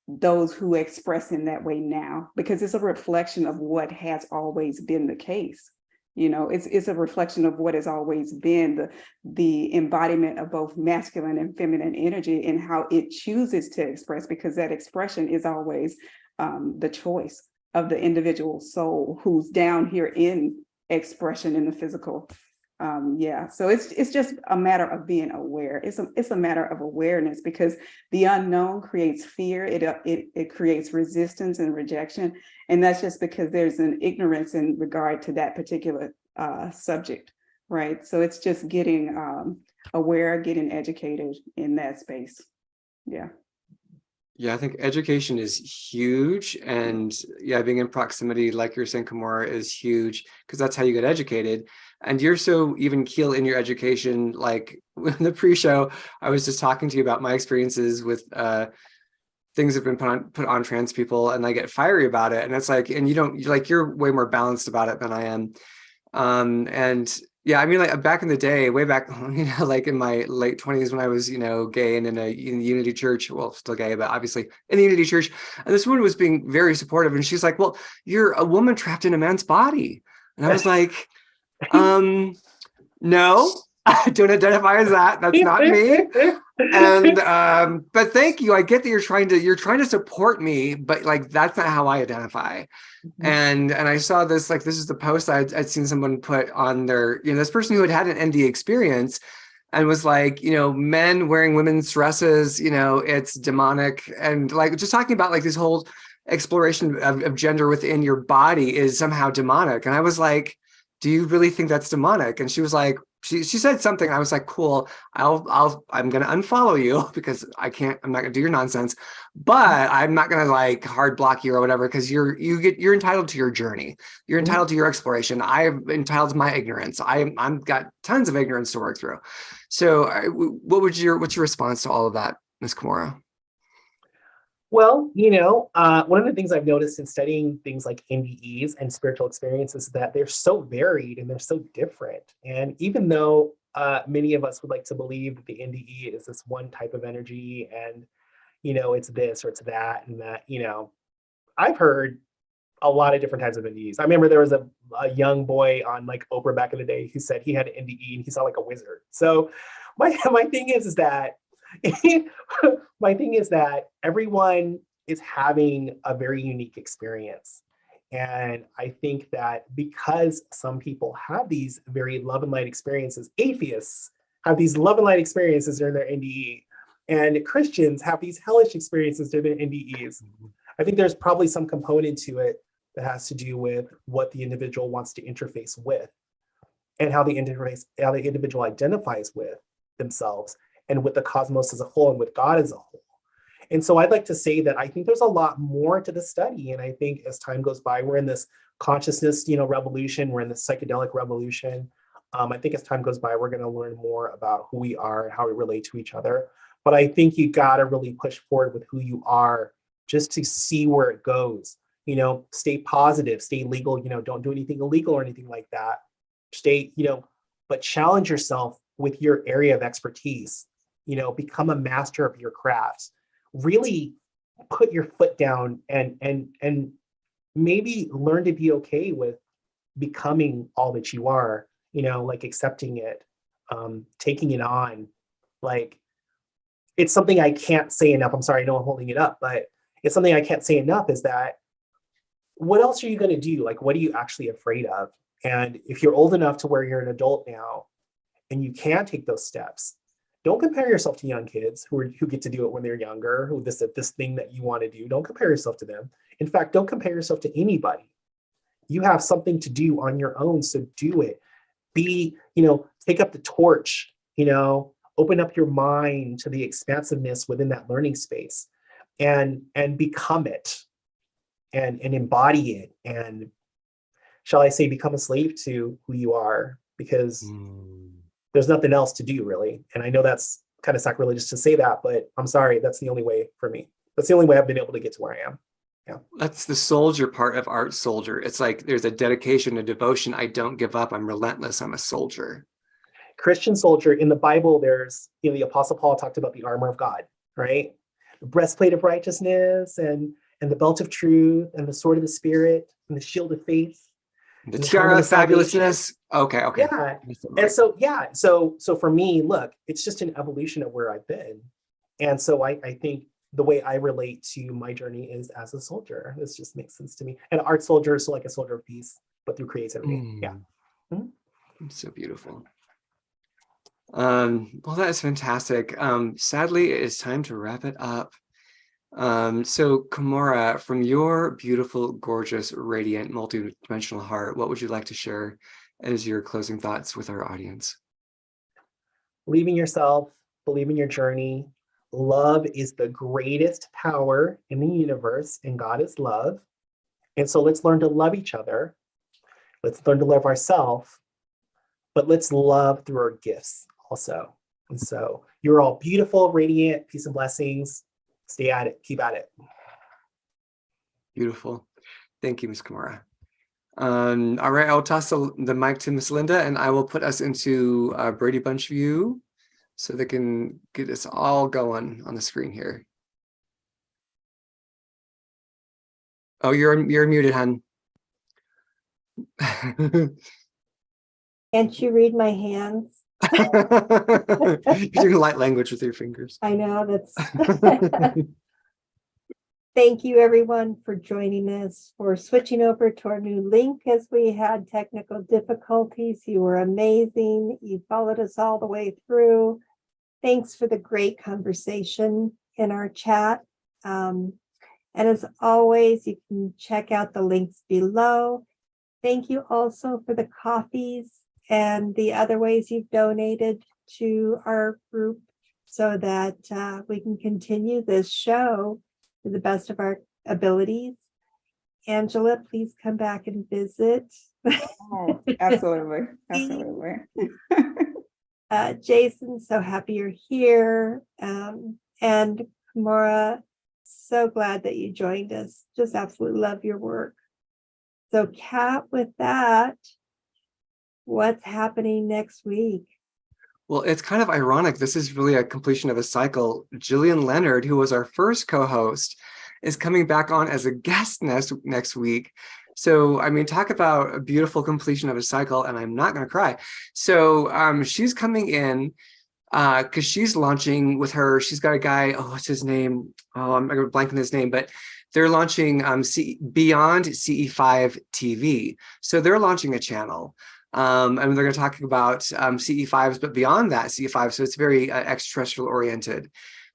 those who express in that way now, because it's a reflection of what has always been the case. It's a reflection of what has always been the embodiment of both masculine and feminine energy and how it chooses to express, because that expression is always the choice of the individual soul who's down here in expression in the physical. So it's just a matter of being aware. It's a matter of awareness, because the unknown creates fear. It creates resistance and rejection, and that's just because there's an ignorance in regard to that particular subject, right? So it's just getting aware, getting educated in that space. Yeah. Yeah, I think education is huge. And yeah, being in proximity, like you're saying, Kimora, is huge, because that's how you get educated. And you're so even keel in your education. Like in the pre-show, I was just talking to you about my experiences with things that have been put on trans people, and I get fiery about it. And it's like, and you're way more balanced about it than I am. And yeah, I mean, like back in the day, way back, like in my late 20s when I was, gay and in the Unity Church, well, still gay, but obviously in the Unity Church. And this woman was being very supportive. And she's like, well, you're a woman trapped in a man's body. And I was like, no, I don't identify as that. That's not me. And but thank you. I get that you're trying to support me, but like that's not how I identify. And I saw this, like, this is the post I'd seen someone put on their, this person who had an ND experience and was like, men wearing women's dresses, it's demonic. And like just talking about like this whole exploration of gender within your body is somehow demonic. And I was like, do you really think that's demonic? And she was like, she said something. I was like, cool, I'm going to unfollow you because I'm not going to do your nonsense, but I'm not going to like hard block you or whatever, because you're entitled to your journey. You're entitled to your exploration. I'm entitled to my ignorance. I'm got tons of ignorance to work through. So what's your response to all of that, Ms. Kimora? Well, one of the things I've noticed in studying things like NDEs and spiritual experiences is that they're so varied and they're so different. And even though many of us would like to believe that the NDE is this one type of energy and, it's this or it's that and that, I've heard a lot of different types of NDEs. I remember there was a young boy on like Oprah back in the day who said he had an NDE and he saw like a wizard. So my thing is that my thing is that everyone is having a very unique experience. And I think that because some people have these very love and light experiences, atheists have these love and light experiences during their NDE, and Christians have these hellish experiences during their NDEs. I think there's probably some component to it that has to do with what the individual wants to interface with and how the individual identifies with themselves and with the cosmos as a whole and with God as a whole. And so I'd like to say that I think there's a lot more to the study. And I think as time goes by, we're in this consciousness, revolution. We're in this psychedelic revolution. I think as time goes by, we're going to learn more about who we are and how we relate to each other. But I think you got to really push forward with who you are just to see where it goes. Stay positive, stay legal, don't do anything illegal or anything like that. Stay, but challenge yourself with your area of expertise. Become a master of your crafts. Really put your foot down and maybe learn to be okay with becoming all that you are, like accepting it, taking it on, like it's something I can't say enough. I'm sorry, I know I'm holding it up, but it's something I can't say enough is that what else are you going to do? Like, what are you actually afraid of? And if you're old enough to where you're an adult now and you can take those steps, don't compare yourself to young kids who get to do it when they're younger, who this thing that you want to do. Don't compare yourself to them. In fact, don't compare yourself to anybody. You have something to do on your own, so do it. Take up the torch, open up your mind to the expansiveness within that learning space and become it and embody it. And shall I say, become a slave to who you are, because there's nothing else to do, really. And I know that's kind of sacrilegious to say that, but I'm sorry, that's the only way for me. That's the only way I've been able to get to where I am. Yeah. That's the soldier part of Art Soldier. It's like there's a dedication, a devotion. I don't give up. I'm relentless. I'm a soldier. Christian soldier. In the Bible, there's, the Apostle Paul talked about the armor of God, right? The breastplate of righteousness and the belt of truth and the sword of the Spirit and the shield of faith. The tiara of fabulousness. Okay. Yeah. And so for me, look, it's just an evolution of where I've been. And so I think the way I relate to my journey is as a soldier. This just makes sense to me. And art soldier is so like a soldier of peace, but through creativity. Yeah. So beautiful. Well, that is fantastic. Sadly, it is time to wrap it up. So Kimora, from your beautiful, gorgeous, radiant, multidimensional heart, what would you like to share as your closing thoughts with our audience? Believe in yourself, believe in your journey. Love is the greatest power in the universe, and God is love. And so let's learn to love each other. Let's learn to love ourselves, but let's love through our gifts also. And so you're all beautiful, radiant, peace and blessings. Stay at it. Keep at it. Beautiful. Thank you, Ms. Kimora. All right, I'll toss the mic to Miss Linda, and I will put us into Brady Bunch view so they can get us all going on the screen here. Oh, you're muted, hon. Can't you read my hands? You're doing light language with your fingers. I know that's. Thank you, everyone, for joining us, for switching over to our new link as we had technical difficulties. You were amazing. You followed us all the way through. Thanks for the great conversation in our chat. And as always, you can check out the links below. Thank you also for the coffees and the other ways you've donated to our group so that we can continue this show to the best of our abilities. Angela, please come back and visit. Oh, absolutely. Absolutely. Jason, so happy you're here. And Kamora, so glad that you joined us. Just absolutely love your work. So Kat, with that, what's happening next week? Well, it's kind of ironic. This is really a completion of a cycle. Jillian Leonard, who was our first co-host, is coming back on as a guest next week. So, I mean, talk about a beautiful completion of a cycle, and I'm not going to cry. So she's coming in because she's launching with her. She's got a guy. Oh, what's his name? Oh, I'm going to blank on his name, but they're launching Beyond CE5 TV. So they're launching a channel. And they're going to talk about CE5s, but beyond that CE5. So it's very extraterrestrial oriented.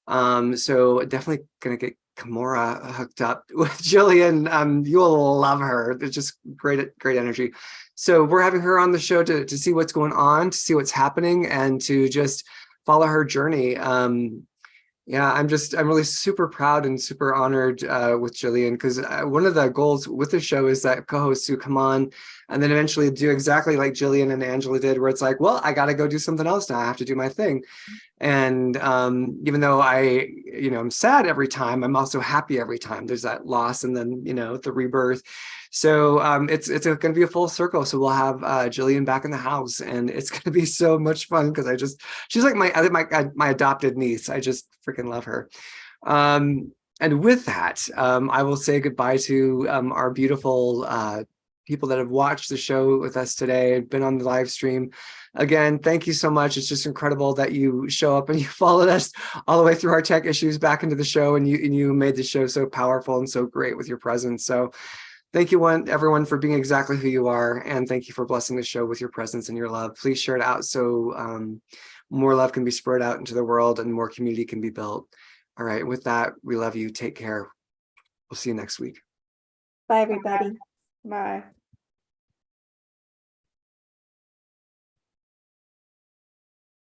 So definitely going to get Kamora hooked up with Jillian. You will love her. It's just great energy. So we're having her on the show to see what's going on, to see what's happening, and to just follow her journey. Yeah, I'm really super proud and super honored with Jillian, because one of the goals with the show is that co-hosts who come on and then eventually do exactly like Jillian and Angela did, where it's like, well, I got to go do something else now. I have to do my thing. And even though I'm sad every time, I'm also happy every time. There's that loss and then, the rebirth. So it's going to be a full circle. So we'll have Jillian back in the house, and it's going to be so much fun because she's like my adopted niece. I just freaking love her. And with that, I will say goodbye to our beautiful people that have watched the show with us today, been on the live stream. Again, thank you so much. It's just incredible that you show up and you followed us all the way through our tech issues back into the show, and you made the show so powerful and so great with your presence. So thank you, everyone, for being exactly who you are, and thank you for blessing the show with your presence and your love. Please share it out so more love can be spread out into the world and more community can be built. All right, with that, we love you. Take care. We'll see you next week. Bye, everybody. Bye.